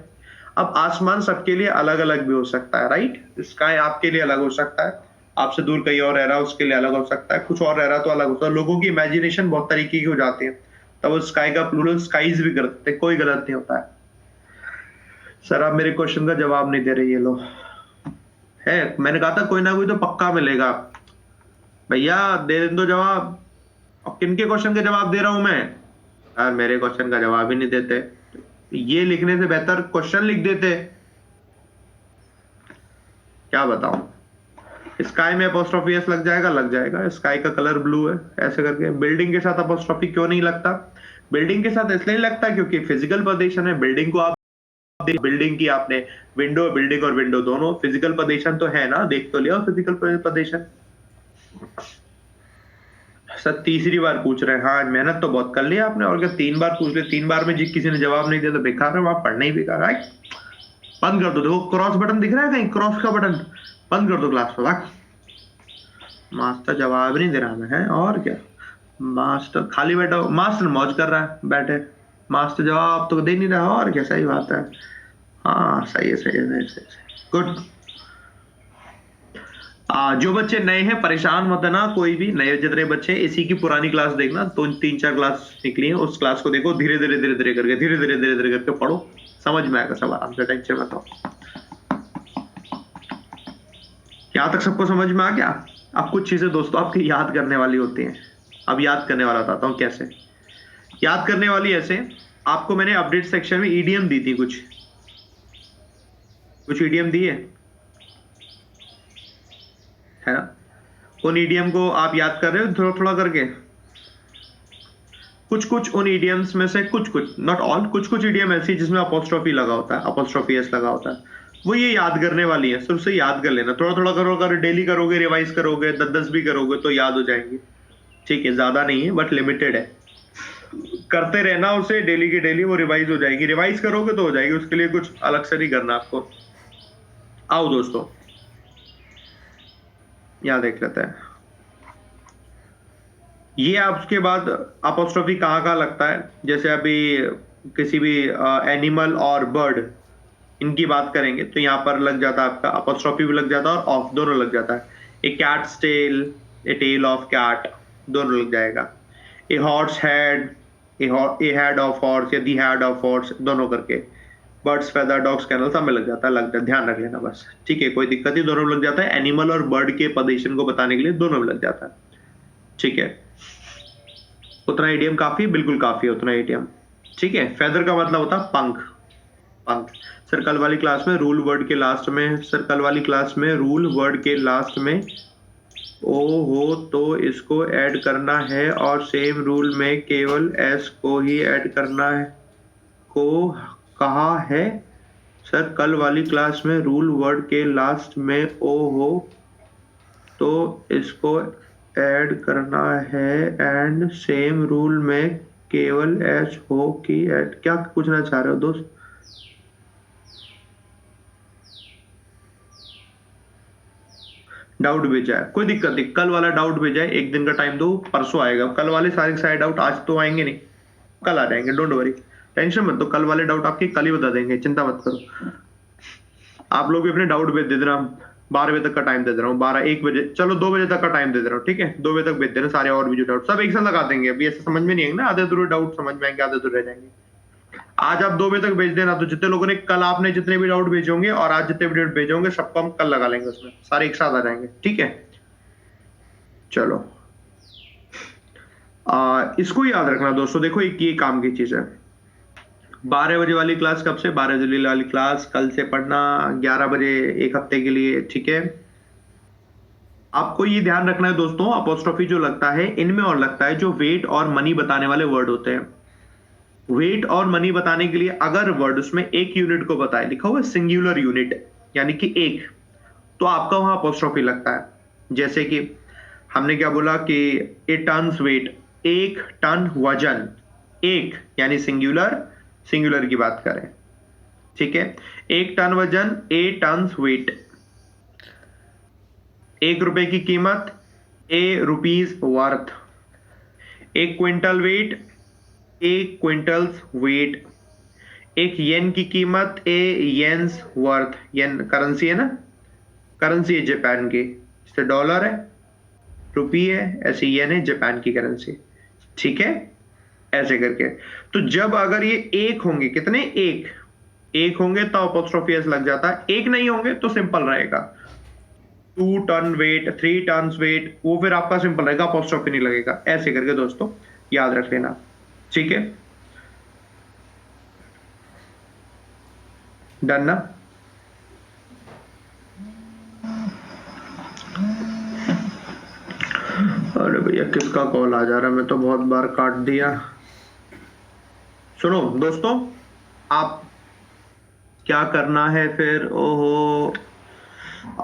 अब आसमान सबके लिए अलग अलग भी हो सकता है, राइट। स्काई आपके लिए अलग हो सकता है, आपसे दूर कहीं और रह रहा है उसके लिए अलग हो सकता है, कुछ और रह रहा तो अलग होता है। लोगों की इमेजिनेशन बहुत तरीके की हो जाती है, तब वो स्काई का प्लूरल स्काईज भी करते, कोई गलत नहीं होता है। सर आप मेरे क्वेश्चन का जवाब नहीं दे रहे, ये लो है। मैंने कहा था कोई ना कोई तो पक्का मिलेगा। भैया दे दो जवाब। अब किनके क्वेश्चन के जवाब दे रहा हूं मैं? यार मेरे क्वेश्चन का जवाब ही नहीं देते। ये लिखने से बेहतर क्वेश्चन लिख देते। क्या बताऊं। स्काई में अपोस्ट्रोफी एस लग जाएगा, लग जाएगा। स्काई का कलर ब्लू है, ऐसे करके। बिल्डिंग के साथ अपोस्ट्रोफी क्यों नहीं लगता? बिल्डिंग के साथ इसलिए नहीं लगता क्योंकि फिजिकल पदेशन है। बिल्डिंग को आप, बिल्डिंग की आपने विंडो, बिल्डिंग और विंडो दोनों फिजिकल पदेशन तो है ना, देख तो लिया फिजिकल पदेशन। सर तीसरी बार पूछ रहे हैं। हाँ मेहनत तो बहुत कर लिया आपने, और क्या 3 बार पूछ लिया, 3 बार में किसी ने जवाब नहीं दिया तो बेकार है, वहां पढ़ना ही बेकार है। बंद कर दो, देखो क्रॉस बटन दिख रहा है कहीं, क्रॉस का बटन बंद कर दो क्लास को। मास्टर जवाब नहीं दे रहा है, और क्या। मास्टर खाली बैठा, मास्टर मौज कर रहा है बैठे, मास्टर जवाब तो दे नहीं रहा, और क्या। सही बात है, हाँ सही है, सही है, सही है, गुड। जो बच्चे नए हैं परेशान मत ना, कोई भी नए जितने बच्चे, इसी की पुरानी क्लास देखना, तो 3-4 क्लास निकली है, उस क्लास को देखो, धीरे धीरे धीरे धीरे करके, धीरे धीरे धीरे धीरे करके पढ़ो, समझ में आएगा सब आराम से, टेंशन मत लो। यहाँ तक सबको समझ में आ गया? अब कुछ चीजें दोस्तों आपकी याद करने वाली होती हैं। अब याद करने वाला बताता हूँ कैसे याद करने वाली। ऐसे आपको मैंने अपडेट सेक्शन में ईडीएम दी थी, कुछ ईडीएम दी है ना। उन ईडीएम को आप याद कर रहे हो थोड़ा थोड़ा करके? कुछ उन ईडीएम्स में से कुछ नॉट ऑल, कुछ ईडीएम ऐसी जिसमें अपोस्ट्रोफी लगा होता है, अपोस्ट्रोफी एस लगा होता है, वो ये याद करने वाली है। सिर्फ से याद कर लेना, थोड़ा थोड़ा करो, अगर डेली करोगे, रिवाइज करोगे, 10-10 भी करोगे तो याद हो जाएंगे। ठीक है, ज्यादा नहीं है बट लिमिटेड है। करते रहना उसे, डेली की डेली वो रिवाइज हो जाएगी। रिवाइज करोगे तो हो जाएगी, उसके लिए कुछ अलग से नहीं करना आपको। आओ दोस्तों यहाँ देख लेते हैं। ये आपके बाद अपोस्ट्रोफी कहाँ लगता है, जैसे अभी किसी भी एनिमल और बर्ड, इनकी बात करेंगे तो यहाँ पर लग जाता है आपका, अपोस्ट्रोफी भी लग जाता है और ऑफ दोनों लग जाता है। A cat's tail, a tail of cat, दोनों लग जाएगा। A horse head, a head of horse या दी हेड ऑफ हॉर्स, दोनों करके। बर्ड्स फेदर, डॉग्स कैनल, सब में लग जाता है, ध्यान रख लेना बस। ठीक है, कोई दिक्कत नहीं, दोनों में लग जाता है। एनिमल और बर्ड के पदेशन को बताने के लिए दोनों में लग जाता है। ठीक है, उतना ईडीएम काफी, बिल्कुल काफी है उतना ईडीएम। ठीक है, फेदर का मतलब होता है पंख, पंख। सर कल वाली क्लास में रूल वर्ड के लास्ट में, सर कल वाली क्लास में रूल वर्ड के लास्ट में ओ हो तो इसको ऐड करना है, और सेम रूल में केवल एस को ही ऐड करना है को कहा है। सर कल वाली क्लास में रूल वर्ड के लास्ट में ओ हो तो इसको ऐड करना है, एंड सेम रूल में केवल एच हो की ऐड। क्या पूछना चाह रहे हो दोस्त? डाउट भेजा है, कोई दिक्कत नहीं, कल वाला डाउट भेजा है, 1 दिन का टाइम दो, परसों आएगा। कल वाले सारे डाउट आज तो आएंगे नहीं, कल आ जाएंगे, डोंट वरी, टेंशन मत दो। कल वाले डाउट आपके कल ही बता देंगे, चिंता मत करो। आप लोग भी अपने डाउट भेज दे देना, 12 बजे तक का टाइम दे दे रहा हूँ, 12 1 बजे, चलो 2 बजे तक का टाइम दे दे रहा हूँ, ठीक है, 2 बजे तक भेज देना सारे और भी जो डाउट सब एक साथ लगा देंगे। अभी ऐसे समझ में नहीं आएंगे ना, आधे अधूरे डाउट समझ में आएंगे, आधे अधूरे रह जाएंगे। आज आप 2 बजे तक भेज देना, तो जितने लोगों ने कल आपने जितने भी डाउट भेजे होंगे और आज जितने भी डाउट भेजे होंगे सबको हम कल लगा लेंगे, उसमें सारे एक साथ आ जाएंगे, ठीक है। चलो इसको याद रखना दोस्तों, देखो एक ये काम की चीज है। 12 बजे वाली क्लास कब से, 12 बजे वाली क्लास कल से पढ़ना 11 बजे एक हफ्ते के लिए, ठीक है। आपको ये ध्यान रखना है दोस्तों, अपोस्ट्रोफी जो लगता है इनमें और लगता है जो वेट और मनी बताने वाले वर्ड होते हैं। वेट और मनी बताने के लिए अगर वर्ड उसमें एक यूनिट को बताए, लिखा हुआ सिंगुलर यूनिट यानी कि एक, तो आपका वहां अपोस्ट्रोफी लगता है। जैसे कि हमने क्या बोला कि ए टन्स वेट, एक टन वजन, एक यानी सिंगुलर, सिंगुलर की बात करें, ठीक है। एक टन वजन, ए टन्स वेट, 1 रुपए की कीमत, a rupees worth, 1 quintal weight, a quintals weight, 1 yen की कीमत, ए येन्स वर्थ, येन करेंसी है ना, करेंसी है जापान की, जैसे डॉलर है, रुपी है, ऐसे येन है जापान की करेंसी, ठीक है, ऐसे करके। तो जब अगर ये एक होंगे, कितने, एक होंगे तो अपोस्ट्रोफी एस लग जाता है, एक नहीं होंगे तो सिंपल रहेगा। 2 टन वेट, 3 टन वेट, वो फिर आपका सिंपल रहेगा, अपोस्ट्रोफी नहीं लगेगा। ऐसे करके दोस्तों याद रख लेना, ठीक है, डन ना। अरे भैया किसका कॉल आ जा रहा है, मैं तो बहुत बार काट दिया। सुनो दोस्तों, आप क्या करना है फिर, ओहो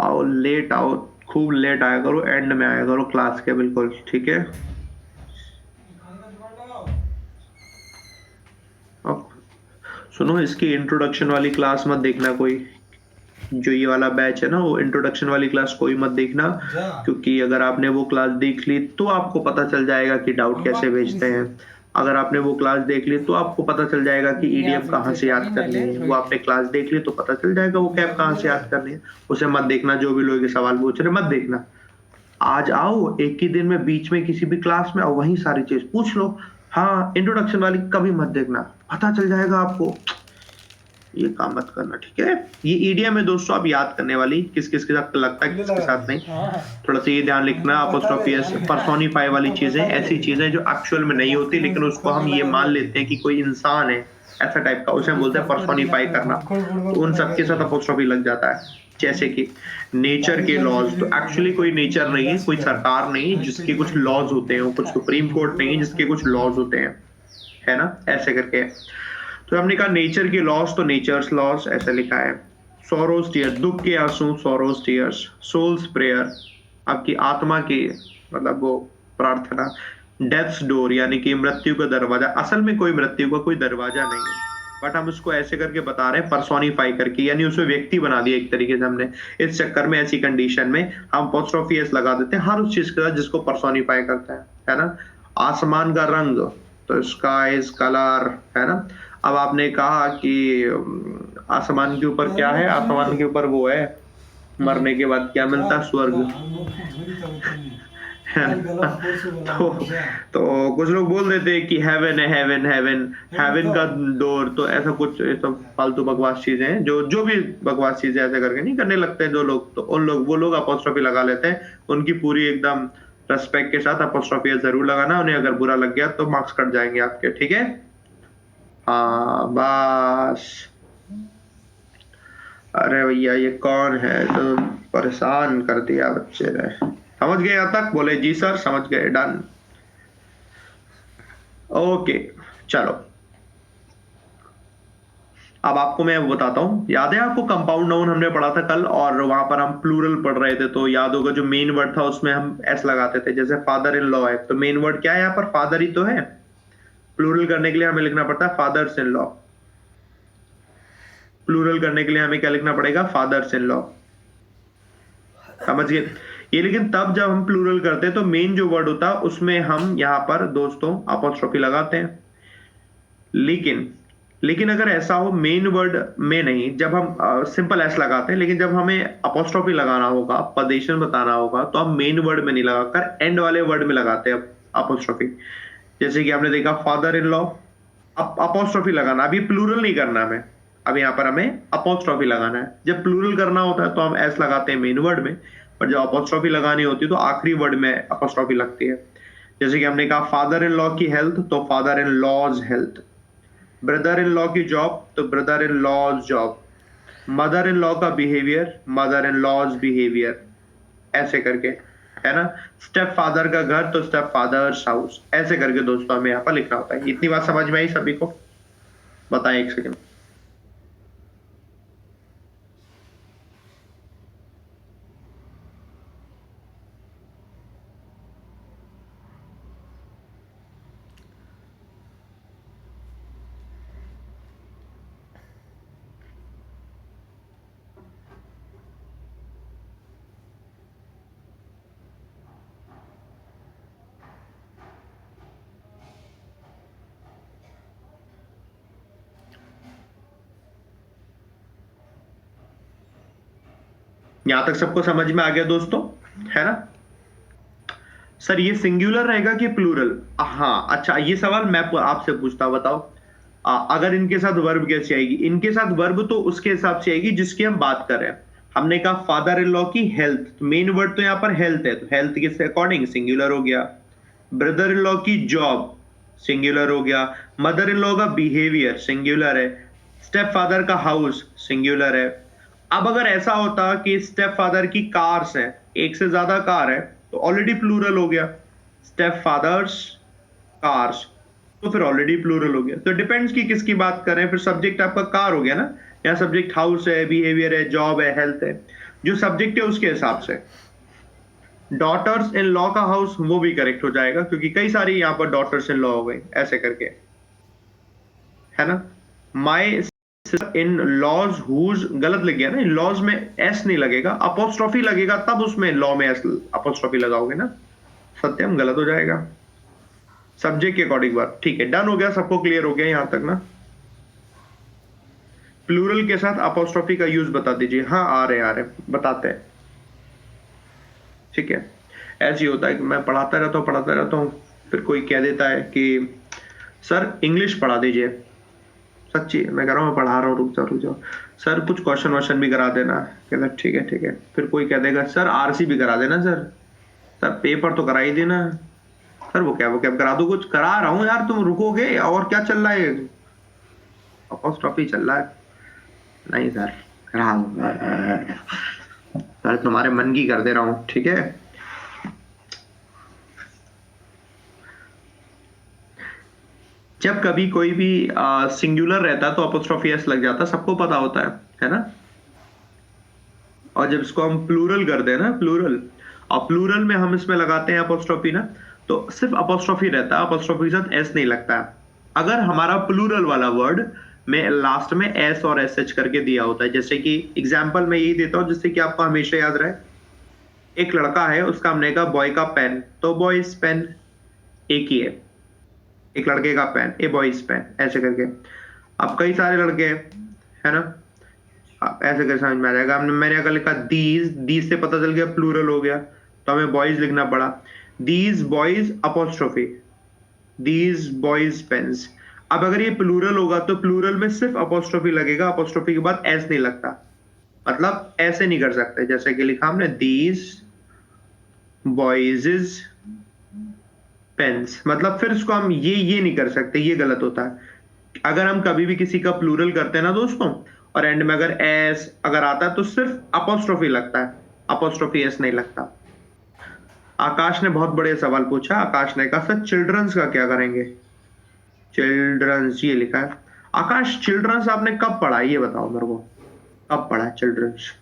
आओ लेट आओ, खूब लेट आया करो, एंड में आया करो क्लास के, बिल्कुल ठीक है। अब सुनो, इसकी इंट्रोडक्शन वाली क्लास मत देखना कोई, जो ये वाला बैच है ना, वो इंट्रोडक्शन वाली क्लास कोई मत देखना, क्योंकि अगर आपने वो क्लास देख ली तो आपको पता चल जाएगा कि डाउट कैसे भेजते हैं। अगर आपने वो क्लास देख ली तो आपको पता चल जाएगा कि ईडीएफ कहाँ से याद करनी है। वो आपने क्लास देख ली तो पता चल जाएगा वो कैप कहाँ से याद करनी है। उसे मत देखना, जो भी लोग ये सवाल पूछ रहे मत देखना। आज आओ एक ही दिन में, बीच में किसी भी क्लास में आओ, वही सारी चीज पूछ लो। हाँ, इंट्रोडक्शन वाली कभी मत देखना, पता चल जाएगा आपको, ये काम मत करना, ठीक है। ये ईडीएम है दोस्तों, आप याद करने वाली, किस किस के साथ लगता है, किसके साथ नहीं, थोड़ा सा ये ध्यान लिखना। अपोस्ट्रोफी एस, पर्सोनिफाई वाली चीजें, ऐसी चीजें जो एक्चुअल में नहीं होती लेकिन उसको हम ये मान लेते हैं कि कोई इंसान है, ऐसा टाइप का, उसे हम बोलते हैं पर्सोनिफाई करना। तो उन सबके साथ अपोस्ट्रोफी लग जाता है। जैसे कि नेचर के लॉज, तो एक्चुअली कोई नेचर नहीं है, कोई सरकार नहीं जिसके कुछ लॉज होते हैं, कुछ सुप्रीम कोर्ट नहीं है जिसके कुछ लॉज होते हैं, है ना, ऐसे करके। तो हमने कहा नेचर के लॉस, तो नेचर्स लॉस ऐसे लिखा है। सोरोस टीयर्स, दुख के आंसू, सोरोस टीयर्स। सोल्स प्रेयर, आपकी आत्मा की मतलब वो प्रार्थना। डेथ्स डोर, यानी कि मृत्यु का दरवाजा। असल में कोई मृत्यु का कोई दरवाजा नहीं है, बट हम उसको ऐसे करके बता रहे हैं, पर्सोनिफाई करके, यानी उसे व्यक्ति बना दिया एक तरीके से हमने। इस चक्कर में, ऐसी कंडीशन में हम अपोस्ट्रोफी एस लगा देते हैं हर उस चीज के साथ जिसको पर्सोनिफाई करता है ना। आसमान का रंग, तो स्काईज कलर, है ना। अब आपने कहा कि आसमान के ऊपर क्या है, आसमान के ऊपर वो है, मरने के बाद क्या मिलता, स्वर्ग। तो कुछ लोग बोल देते हैं कि हेवन है, हेवन हेवन हेवन का डोर, तो ऐसा कुछ, सब फालतू बकवास चीजें हैं, जो भी बकवास चीजें ऐसे करके नहीं करने लगते हैं जो लोग, तो उन लोग, वो लोग अपोस्ट्रोफी लगा लेते हैं। उनकी पूरी एकदम रेस्पेक्ट के साथ अपोस्ट्रोफी जरूर लगाना, उन्हें अगर बुरा लग गया तो मार्क्स कट जाएंगे आपके, ठीक है। हाँ बस। अरे भैया ये कौन है, तो परेशान कर दिया बच्चे ने। समझ गए यहाँ तक, बोले जी सर समझ गए, डन, ओके। चलो अब आपको मैं बताता हूं, याद है आपको कंपाउंड नाउन हमने पढ़ा था कल, और वहां पर हम प्लूरल पढ़ रहे थे, तो याद होगा जो मेन वर्ड था उसमें हम एस लगाते थे। जैसे फादर इन लॉ है, तो मेन वर्ड क्या है यहाँ पर, फादर ही तो है। प्लूरल करने के लिए हमें लिखना पड़ता है फादर्स इन लॉ। प्लूरल करने के लिए हमें क्या लिखना पड़ेगा, फादर्स इन लॉ। समझ गए ये। लेकिन तब जब हम प्लूरल करते हैं तो मेन जो वर्ड होता है उसमें हम यहाँ पर दोस्तों अपोस्ट्रोफी लगाते हैं। लेकिन अगर ऐसा हो मेन वर्ड में नहीं, जब हम सिंपल एस लगाते हैं, लेकिन जब हमें अपोस्ट्रोफी लगाना होगा, पदेशन बताना होगा, तो हम मेन वर्ड में नहीं लगाकर एंड वाले वर्ड में लगाते हैं अपोस्ट्रोफी। जैसे कि आपने देखा फादर इन लॉ, अपोस्ट्रोफी लगाना, अभी प्लूरल नहीं करना हमें, अब यहाँ पर हमें अपोस्ट्रोफी लगाना है। जब प्लूरल करना होता है तो हम एस लगाते हैं मेन वर्ड में, और जब अपोस्ट्रोफी लगानी होती है तो आखिरी वर्ड में अपोस्ट्रोफी लगती है। जैसे कि हमने कहा फादर इन लॉ की हेल्थ, तो father in law's health. Brother in law की जॉब, तो brother in law's job. Mother in law का behaviour, mother in law's behaviour, ऐसे करके, है ना। स्टेप फादर का घर, तो स्टेप फादर्स हाउस, ऐसे करके दोस्तों हमें यहाँ पर लिखना होता है। इतनी बात समझ में आई सभी को? बताएं एक सेकंड। यहां तक सबको समझ में आ गया दोस्तों, है ना। सर ये सिंगुलर रहेगा कि प्लूरल? हाँ अच्छा, ये सवाल मैं आपसे पूछता, बताओ। अगर इनके साथ वर्ब कैसे आएगी? इनके साथ वर्ब तो उसके हिसाब से आएगी जिसकी हम बात कर रहे हैं। हमने कहा फादर इन लॉ की हेल्थ, तो मेन वर्ड तो यहाँ पर हेल्थ है, तो हेल्थ किसके अकॉर्डिंग? सिंगुलर हो गया। ब्रदर इन लॉ की जॉब, सिंगुलर हो गया। मदर इन लॉ का बिहेवियर, सिंगुलर है। स्टेप फादर का हाउस, सिंगुलर है। अब अगर ऐसा होता कि स्टेप फादर की कार्स है, एक से ज्यादा कार है, तो ऑलरेडी प्लूरल हो गया। स्टेप फादर्स कार्स, तो फिर ऑलरेडी प्लूरल हो गया। तो डिपेंड्स कि किसकी बात कर रहे हैं। फिर सब्जेक्ट आपका कार हो गया ना, यहाँ सब्जेक्ट हाउस है, बिहेवियर है, जॉब है, हेल्थ है, जो सब्जेक्ट है उसके हिसाब से। डॉटर्स इन लॉ का हाउस, वो भी करेक्ट हो जाएगा क्योंकि कई सारी यहाँ पर डॉटर्स इन लॉ हो गई, ऐसे करके, है ना। माई इन लॉज हुज, गलत लग गया ना, इन लॉज में एस नहीं लगेगा, अपोस्ट्रोफी लगेगा, तब उसमें लॉ में एस अपोस्ट्रोफी लगाओगे ना, सत्यम गलत हो जाएगा। सब्जेक्ट के अकॉर्डिंग बात, ठीक है, डन हो गया, सबको क्लियर हो गया यहां तक ना। प्लूरल के साथ अपोस्ट्रोफी का यूज बता दीजिए। हाँ आ रहे बताते हैं, ठीक है। ऐसे ही होता है कि मैं पढ़ाता रहता हूँ, फिर कोई कह देता है कि सर इंग्लिश पढ़ा दीजिए। सच्ची मैं कह रहा हूँ, मैं पढ़ा रहा हूँ, रुक जाओ सर, कुछ क्वेश्चन वोश्चन भी करा देना। कहता ठीक है। फिर कोई कह देगा सर आरसी भी करा देना, सर पेपर तो करा ही देना। सर वो क्या करा दो, कुछ करा रहा हूँ यार, तुम रुकोगे? और क्या चल रहा है? अपोस्ट्रोफी चल रहा है। नहीं सर करा दो सर, तुम्हारे मन की कर दे रहा हूँ, ठीक है। जब कभी कोई भी सिंगुलर रहता है तो अपोस्ट्रोफी एस लग जाता है, सबको पता होता है ना। और जब इसको हम प्लूरल कर दें ना, प्लूरल, और प्लूरल में हम इसमें लगाते हैं अपोस्ट्रोफी ना, तो सिर्फ अपोस्ट्रोफी रहता है, अपोस्ट्रोफी के साथ एस नहीं लगता है। अगर हमारा प्लूरल वाला वर्ड में लास्ट में एस और एस एच करके दिया होता है, जैसे कि एग्जाम्पल मैं यही देता हूं जिससे कि आपको हमेशा याद रहे। एक लड़का है, उसका हमने कहा बॉय का पेन, तो बॉयज पेन एक ही है। एक लड़के का पेन, ए बॉयज पेन, ऐसे करके। अब कई सारे लड़के है ना, ऐसे करके समझ में आ जाएगा। हमने मैंने अगर लिखा दीज से पता चल गया प्लूरल हो गया, तो हमें बॉयज लिखना पड़ा। These boys apostrophe, these boys pens. अब अगर ये प्लूरल होगा तो प्लूरल में सिर्फ अपोस्ट्रोफी लगेगा, अपोस्ट्रोफी के बाद एस नहीं लगता, मतलब ऐसे नहीं कर सकते जैसे कि लिखा हमने दीज बॉयज पेन्स, मतलब फिर इसको हम ये नहीं कर सकते, ये गलत होता है। अगर हम कभी भी किसी का प्लूरल करते हैं ना दोस्तों, और एंड में अगर एस अगर आता है तो सिर्फ अपोस्ट्रोफी लगता है, अपोस्ट्रोफी एस नहीं लगता। आकाश ने बहुत बड़े सवाल पूछा। आकाश ने कहा सर चिल्ड्रंस का क्या करेंगे? चिल्ड्रंस ये लिखा है। आकाश चिल्ड्रंस आपने कब पढ़ा, ये बताओ मेरे को, कब पढ़ा है चिल्ड्रंस?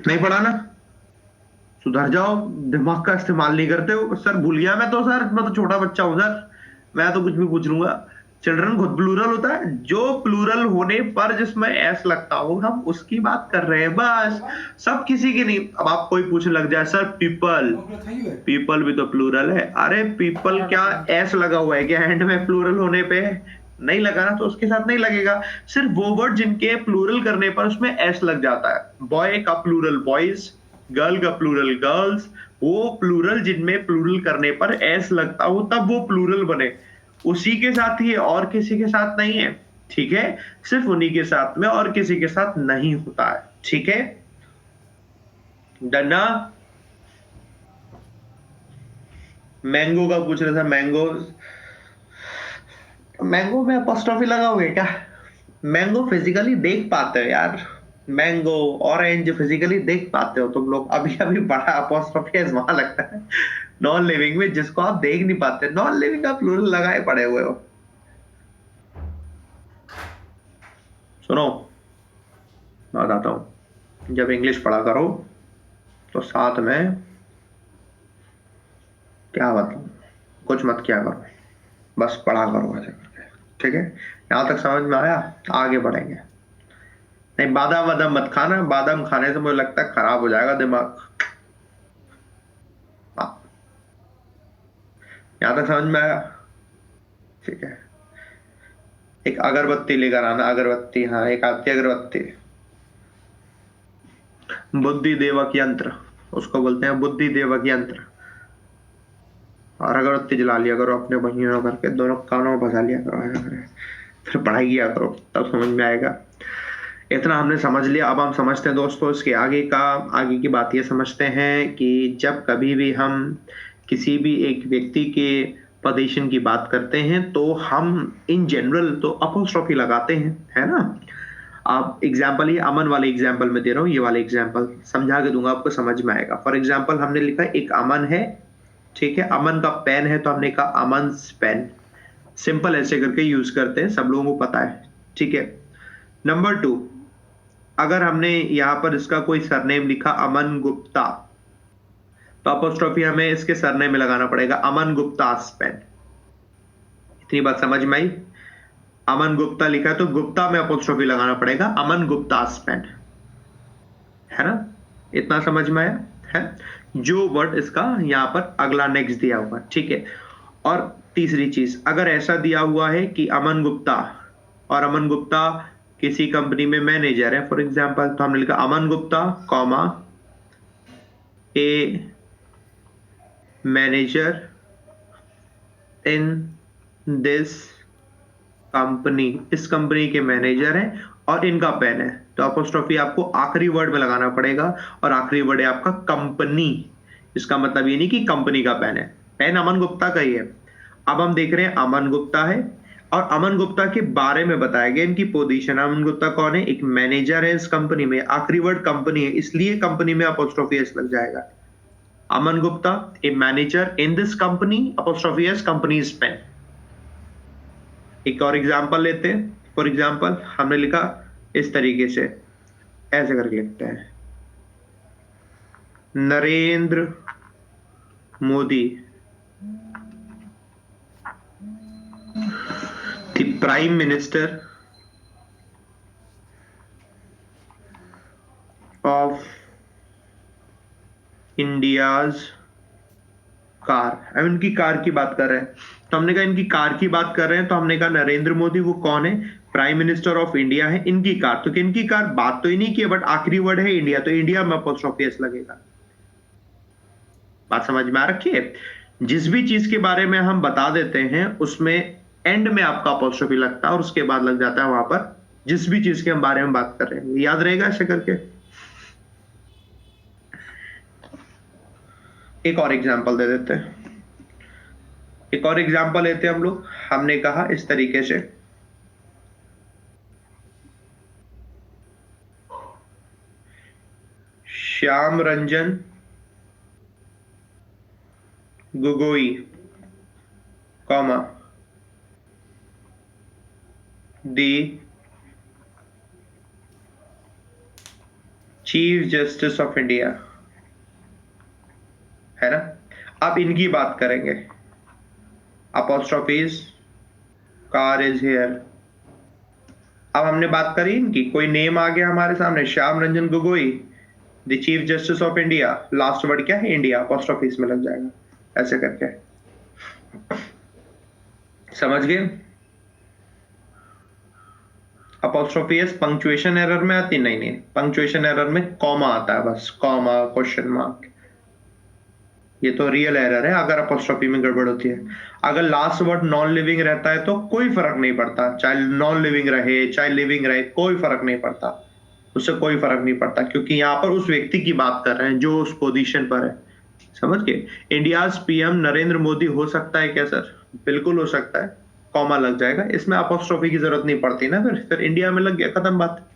नहीं पढ़ा ना? सुधर जाओ, दिमाग का इस्तेमाल नहीं करते हो। सर भूल गया मैं तो, सर मैं तो छोटा बच्चा हूं सर, मैं तो कुछ भी पूछ लूंगा। चिल्ड्रन खुद प्लूरल होता है, जो प्लूरल होने पर जिसमें एस लगता हो हम उसकी बात कर रहे हैं बस, सब किसी की नहीं। अब आप कोई पूछने लग जाए सर पीपल, पीपल भी तो प्लूरल है। अरे पीपल क्या एस लगा हुआ है क्या एंड में प्लूरल होने पे? नहीं लगा ना, तो उसके साथ नहीं लगेगा। सिर्फ वो वर्ड जिनके प्लूरल करने पर उसमें एस लग जाता है। बॉय का प्लूरल बॉयज, गर्ल का प्लूरल गर्ल्स, वो प्लूरल जिनमें प्लूरल करने पर एस लगता हो तब वो प्लूरल बने, उसी के साथ ही है और किसी के साथ नहीं है। ठीक है, सिर्फ उन्हीं के साथ में और किसी के साथ नहीं होता है। ठीक है, डना। मैंगो का पूछ रहा था, मैंगो, मैंगो में अपोस्ट्रोफी लगाओगे क्या? मैंगो फिजिकली देख पाते हो यार, मैंगो ऑरेंज फिजिकली देख पाते हो तुम लोग। अभी अभी बड़ा अपोस्ट्रोफी वहां लगता है नॉन लिविंग में, जिसको आप देख नहीं पाते। नॉन लिविंग का प्लूरल लगाए पड़े हुए हो। सुनो मैं बताता हूं, जब इंग्लिश पढ़ा करो तो साथ में क्या बताऊं, कुछ मत किया करो, बस पढ़ा करो ऐसे करके। ठीक है, यहां तक समझ में आया? आगे बढ़ेंगे। नहीं, बादाम वादाम मत खाना, बादाम खाने से मुझे लगता है खराब हो जाएगा दिमाग। हाँ, यहां तक समझ में आया? ठीक है, एक अगरबत्ती लेकर आना, अगरबत्ती, हाँ एक आती अगरबत्ती, बुद्धि देवक यंत्र, उसको बोलते हैं बुद्धि देवक यंत्र। और अगरबत्ती जला लिया करो अपने बहियों करके, दोनों कानों में फंसा लिया करो ऐसा करे, फिर पढ़ाई किया करो, तब समझ में आएगा। इतना हमने समझ लिया। अब हम समझते हैं दोस्तों इसके आगे की बात ये समझते हैं कि जब कभी भी हम किसी भी एक व्यक्ति के पोजीशन की बात करते हैं तो हम इन जनरल तो अपोस्ट्रोफी लगाते हैं, है ना। आप एग्जाम्पल, ये अमन वाले एग्जाम्पल में दे रहा हूँ, ये वाले एग्जाम्पल समझा के दूंगा, आपको समझ में आएगा। फॉर एग्जाम्पल हमने लिखा एक अमन है, ठीक है, अमन का पेन है तो हमने कहा अमन्स पेन, सिंपल ऐसे करके यूज करते हैं, सब लोगों को पता है। ठीक है, नंबर 2, अगर हमने यहां पर इसका कोई सरनेम लिखा अमन गुप्ता, तो अपोस्ट्रोफी हमें इसके सरनेम में लगाना पड़ेगा, अमन गुप्ता पेन। इतनी बात समझ में आई? अमन गुप्ता लिखा है तो गुप्ता में अपोस्ट्रोफी लगाना पड़ेगा, अमन गुप्ता पेन, है ना। इतना समझ में आया है? जो वर्ड इसका यहां पर अगला नेक्स्ट दिया हुआ, ठीक है। और तीसरी चीज, अगर ऐसा दिया हुआ है कि अमन गुप्ता, और अमन गुप्ता किसी कंपनी में मैनेजर है फॉर एग्जांपल, तो हमने लिखा Aman Gupta comma a manager in this company, इस कंपनी के मैनेजर हैं और इनका पेन है, तो अपोस्ट्रोफी आपको आखिरी वर्ड में लगाना पड़ेगा, और आखिरी वर्ड है आपका कंपनी। इसका मतलब ये नहीं कि कंपनी का पेन है, पेन अमन गुप्ता का ही है। अब हम देख रहे हैं अमन गुप्ता है और अमन गुप्ता के बारे में बताया गया, इनकी पोजीशन, अमन गुप्ता कौन है, एक मैनेजर है इस कंपनी में, आखिरी वर्ड कंपनी है, इसलिए कंपनी में अपोस्ट्रोफी एस लग जाएगा। Aman Gupta a manager in this company, apostrophe S company's pen. एक और एग्जांपल लेते हैं, फॉर एग्जांपल हमने लिखा इस तरीके से, ऐसे करके लिखते हैं, Narendra Modi the prime minister of India's car. अब इनकी कार की बात कर रहे हैं, तो हमने कहा इनकी कार की बात कर रहे हैं, तो हमने कहा नरेंद्र मोदी वो कौन है, प्राइम मिनिस्टर ऑफ इंडिया है, इनकी कार, तो इनकी कार बात तो ही नहीं की, बट आखिरी वर्ड है इंडिया, तो इंडिया में अपोस्ट्रोफी एस लगेगा। बात समझ में आ रखी है? जिस भी चीज के बारे में हम बता देते हैं उसमें एंड में आपका अपोस्ट्रोफी लगता है और उसके बाद लग जाता है वहां पर जिस भी चीज के हम बारे में बात कर रहे हैं। याद रहेगा ऐसे करके? एक और एग्जांपल दे देते हैं, एक और एग्जांपल लेते हैं हम लोग। हमने कहा इस तरीके से, Shyam Ranjan Gogoi comma the chief justice of India, है ना। अब इनकी बात करेंगे, अपोस्ट्रोफीज कार इज हेयर। अब हमने बात करी इनकी, कोई नेम आ गया हमारे सामने, Shyam Ranjan Gogoi, the chief justice of India, last word क्या है? इंडिया, अपोस्ट्रोफी इसमें लग जाएगा ऐसे करके। समझ गए? अपोस्ट्रोफी एस पंक्चुएशन एरर में आती नहीं, नहीं पंक्चुएशन एरर में कॉमा आता है बस, कॉमा क्वेश्चन मार्क। ये तो रियल एरर है अगर अपोस्ट्रोफी में गड़बड़ होती है। अगर लास्ट वर्ड नॉन लिविंग रहता है तो कोई फर्क नहीं पड़ता, चाहे नॉन लिविंग रहे चाहे लिविंग रहे, कोई फर्क नहीं पड़ता, उससे कोई फर्क नहीं पड़ता, क्योंकि यहाँ पर उस व्यक्ति की बात कर रहे हैं जो उस पोजीशन पर है। समझ गए? इंडियाज पीएम नरेंद्र मोदी हो सकता है क्या सर? बिल्कुल हो सकता है, कॉमा लग जाएगा, इसमें अपोस्ट्रोफी की जरूरत नहीं पड़ती ना, फिर इंडिया में लग गया, खत्म बात।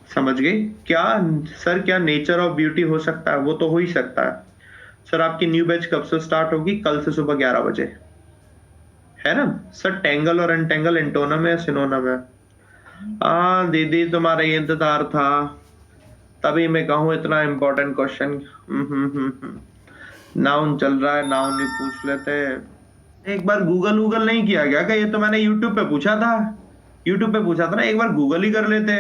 समझ गए? क्या सर, क्या नेचर ऑफ ब्यूटी हो सकता है? वो तो हो ही सकता है सर। आपकी न्यू बैच कब से स्टार्ट होगी? कल से सुबह 11 बजे, है ना सर? टेंगल और एंटेंगल एंटोनम है, सिनोनम है। दीदी तुम्हारा ये इंतजार था, तभी मैं कहूँ इतना इंपॉर्टेंट क्वेश्चन। नाउन चल रहा है, नाउन ही पूछ लेते हैं। एक बार गूगल नहीं किया गया क्या? ये तो मैंने यूट्यूब पे पूछा था, ना, एक बार गूगल ही कर लेते।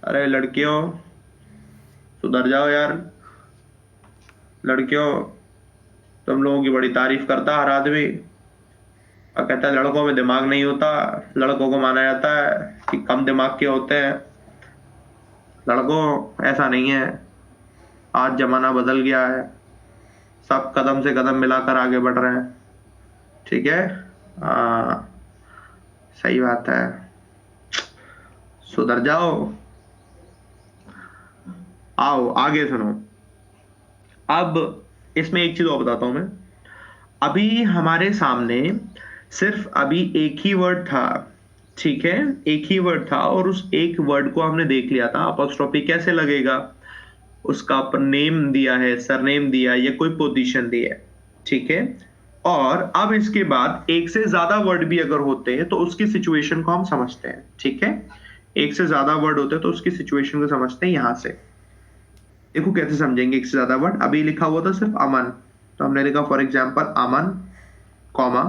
अरे लड़कियों सुधर जाओ यार, लड़कियों तुम लोगों की बड़ी तारीफ करता हर आदमी और कहता है लड़कों में दिमाग नहीं होता, लड़कों को माना जाता है कि कम दिमाग के होते हैं। लड़कों ऐसा नहीं है, आज जमाना बदल गया है, सब कदम से कदम मिलाकर आगे बढ़ रहे हैं, ठीक है? सही बात है, सुधर जाओ। आओ आगे सुनो। अब इसमें एक चीज और बताता हूं मैं। अभी हमारे सामने सिर्फ अभी एक ही वर्ड था, ठीक है? एक ही वर्ड था और उस एक वर्ड को हमने देख लिया था। अपोस्ट्रोफी कैसे लगेगा? उसका नेम दिया है, सरनेम दिया है, या कोई पोजीशन दी है, ठीक है? और अब इसके बाद एक से ज्यादा वर्ड भी अगर होते हैं तो उसकी सिचुएशन को हम समझते हैं, ठीक है? एक से ज्यादा वर्ड होते हैं तो उसकी सिचुएशन को समझते हैं यहां से। देखो कैसे समझेंगे एक से ज्यादा वर्ड। अभी लिखा हुआ था सिर्फ अमन, तो हमने लिखा for example Aman comma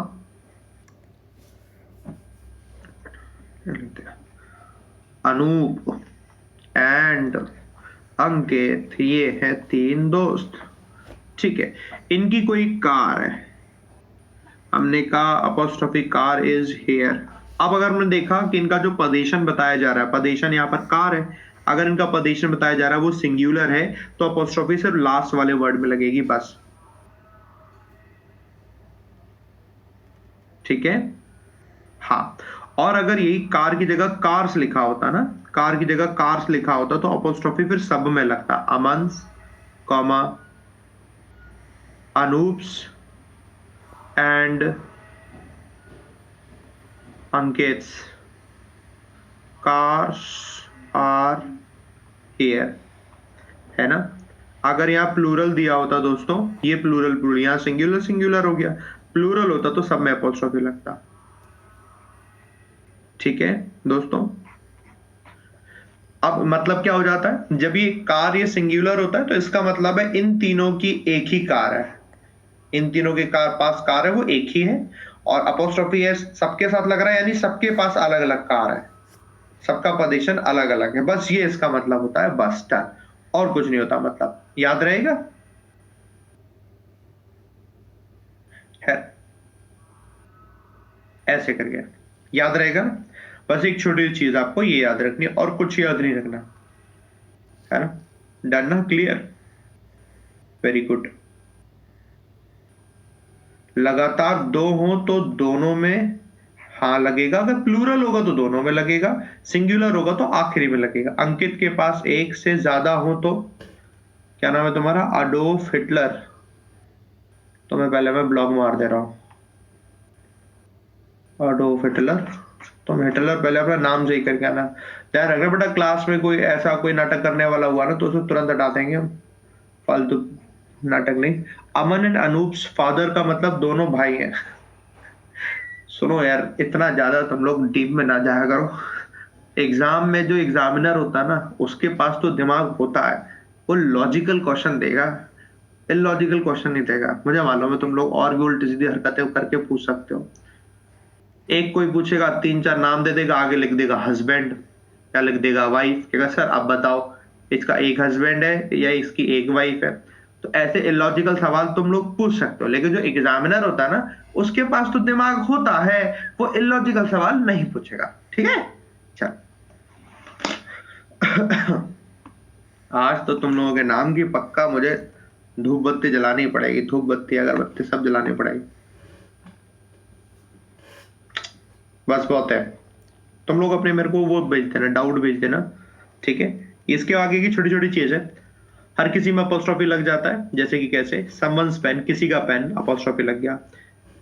Anoop and Ankit, ये है 3 दोस्त, ठीक है? इनकी कोई कार है, हमने कहा अपोस्ट्रोफी कार इज हियर। अब अगर हमने देखा कि इनका जो पोजीशन बताया जा रहा है, पोजीशन यहाँ पर कार है, अगर इनका पोजीशन बताया जा रहा है वो सिंगुलर है तो अपोस्ट्रोफी सिर्फ लास्ट वाले वर्ड में लगेगी बस, ठीक है? हाँ, और अगर यही कार की जगह कार्स लिखा होता ना, कार की जगह कार्स लिखा होता तो अपोस्ट्रोफी फिर सब में लगता, Aman's comma Anoop's and Ankit's, cars are here, है ना? अगर यहाँ प्लूरल दिया होता दोस्तों, ये प्लूरल, यहाँ सिंगुलर हो गया, प्लूरल होता तो सब में अपोस्ट्रोफी लगता, ठीक है दोस्तों? अब मतलब क्या हो जाता है, जब ये कार ये सिंगुलर होता है तो इसका मतलब है इन तीनों की एक ही कार है, इन तीनों के पास कार है, वो एक ही है, और अपोस्ट्रोफी है सबके साथ लग रहा है, यानी सबके पास अलग अलग कार है, सबका पोजीशन अलग अलग है, बस ये इसका मतलब होता है, बस डन, और कुछ नहीं होता। मतलब याद रहेगा? है ऐसे करके याद रहेगा। बस एक छोटी चीज आपको ये याद रखनी है और कुछ याद नहीं रखना, है ना? डन ना? क्लियर? Very good. लगातार दो हो तो दोनों में हाँ लगेगा, अगर प्लूरल होगा तो दोनों में लगेगा, सिंगुलर होगा तो आखिरी में लगेगा। अंकित के पास एक से ज्यादा हो तो क्या नाम है तुम्हारा? Adolf Hitler. तो मैं ब्लॉग मार दे रहा हूं, अडोल्फ हिटलर। तुम हिटलर पहले अपना नाम सही करके आना। यार अगर बेटा क्लास में कोई ऐसा कोई नाटक करने वाला हुआ ना तो उसे तुरंत हटा देंगे हम, फालतू नाटक नहीं। अमन एंड अनूप्स फादर का मतलब दोनों भाई हैं। सुनो यार, इतना ज्यादा तुम लोग डीप में ना जाया करो। एग्जाम में जो एग्जामिनर होता है ना, उसके पास तो दिमाग होता है, वो लॉजिकल क्वेश्चन देगा, इलॉजिकल क्वेश्चन नहीं देगा, मुझे मालूम है तुम लोग और भी उल्टी सीधी हरकतें करके पूछ सकते हो। एक कोई पूछेगा 3-4 नाम दे देगा, आगे लिख देगा हस्बैंड या लिख देगा वाइफ, कहेगा सर आप बताओ इसका एक हस्बैंड है या इसकी एक वाइफ है। तो ऐसे इलॉजिकल सवाल तुम लोग पूछ सकते हो, लेकिन जो एग्जामिनर होता है ना उसके पास तो दिमाग होता है, वो इलॉजिकल सवाल नहीं पूछेगा। ठीक है, चल आज तो तुम लोगों के नाम की पक्का मुझे धूप बत्ती जलानी पड़ेगी, धूप बत्ती अगरबत्ती सब जलानी पड़ेगी। बस बहुत है, तुम लोग अपने मेरे को वो भेज देना, डाउट भेज देना। ठीक है, इसके आगे की छोटी छोटी चीज है, हर किसी में अपॉस्ट्रोफी लग जाता है, जैसे कि कैसे समवन्स पेन, किसी का पेन अपॉस्ट्रोफी लग गया।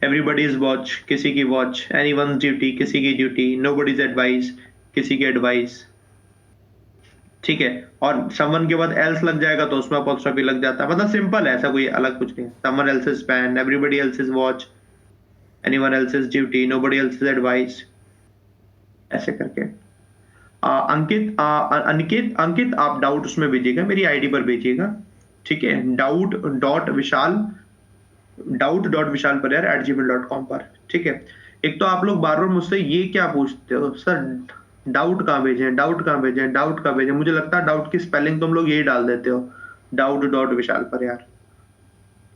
एवरीबॉडीज वॉच, किसी की वॉच। एनीवन्स ड्यूटी, किसी की ड्यूटी। नोबडीज एडवाइस, किसी की एडवाइस। ठीक है, और समवन के बाद एल्स लग जाएगा तो उसमें अपॉस्ट्रोफी लग जाता है। मतलब सिंपल है, ऐसा कोई अलग कुछ नहीं। Someone else's pen, everybody else's watch, anyone else's duty, nobody else's advice, ऐसे करके। अंकित आप डाउट उसमें भेजिएगा, मेरी आईडी पर भेजिएगा। ठीक है, doubt.vishal@gmail.com पर। ठीक है, एक तो आप लोग बार बार मुझसे ये क्या पूछते हो, सर डाउट कहाँ भेजें, डाउट कहाँ भेजें, डाउट कहाँ भेजें। मुझे लगता है डाउट की स्पेलिंग तुम लोग यही डाल देते हो, doubt.vishal पर। यार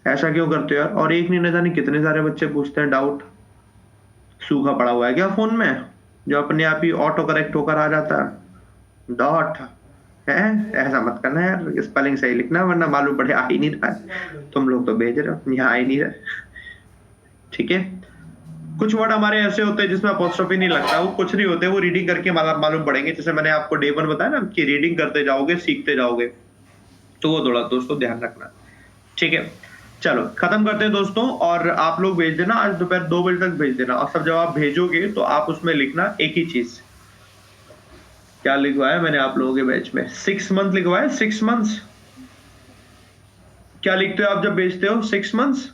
ऐसा क्यों करते हो यार? और एक नहीं, न जाने कितने सारे बच्चे पूछते हैं डाउट। सूखा पड़ा हुआ है क्या फोन में जो अपने आप ही ऑटो करेक्ट होकर आ जाता है? डॉट है, ऐसा मत करना यार, स्पेलिंग सही लिखना, वरना मालूम पड़े आ ही नहीं रहा है। तुम लोग तो भेज रहे हो, यहाँ आ ही नहीं रहा। ठीक है, कुछ वर्ड हमारे ऐसे होते हैं जिसमें अपॉस्ट्रोफी नहीं लगता, वो कुछ नहीं होते, वो रीडिंग करके मालूम पड़ेंगे। जैसे मैंने आपको डे 1 बताया ना कि रीडिंग करते जाओगे सीखते जाओगे, तो वो थोड़ा दोस्तों ध्यान रखना। ठीक है, चलो खत्म करते हैं दोस्तों, और आप लोग भेज देना आज दोपहर 2 बजे तक भेज देना। और सब जब आप भेजोगे तो आप उसमें लिखना एक ही चीज। क्या लिखवाया मैंने आप लोगों के बैच में? 6 मंथ लिखवाया, 6 मंथ्स। क्या लिखते हो आप जब भेजते हो? 6 मंथ्स।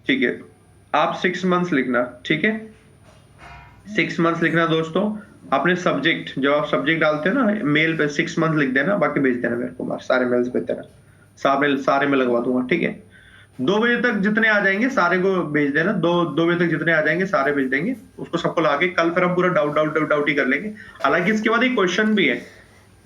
ठीक है, आप 6 मंथ्स लिखना। ठीक है, 6 मंथ्स लिखना दोस्तों। अपने सब्जेक्ट, जब आप सब्जेक्ट डालते हो ना मेल पे 6 मंथ लिख देना, बाकी भेज देना मेरे को, सारे मेल्स भेज देना, सारे में लगवा दूंगा। ठीक है, 2 बजे तक जितने आ जाएंगे सारे को भेज देना। 2 बजे तक जितने आ जाएंगे सारे भेज देंगे, उसको सबको लाके कल फिर हम पूरा डाउट ही कर लेंगे। हालांकि इसके बाद एक क्वेश्चन भी है,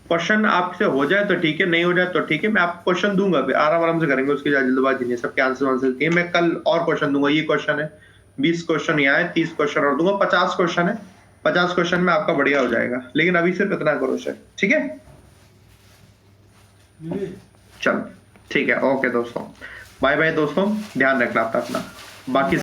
क्वेश्चन आपसे हो जाए तो ठीक है, नहीं हो जाए तो ठीक है, मैं आपको क्वेश्चन दूंगा, फिर आराम से करेंगे, उसकी जल्दबाजी नहीं है, सबके आंसर दिए। मैं कल और क्वेश्चन दूंगा, ये क्वेश्चन है 20 क्वेश्चन यहाँ है, 30 क्वेश्चन और दूंगा, 50 क्वेश्चन है। 50 क्वेश्चन में आपका बढ़िया हो जाएगा, लेकिन अभी सिर्फ इतना करो सर। ठीक है, चलो ठीक है, ओके दोस्तों, बाय बाय दोस्तों, ध्यान रखना अपना। बाकी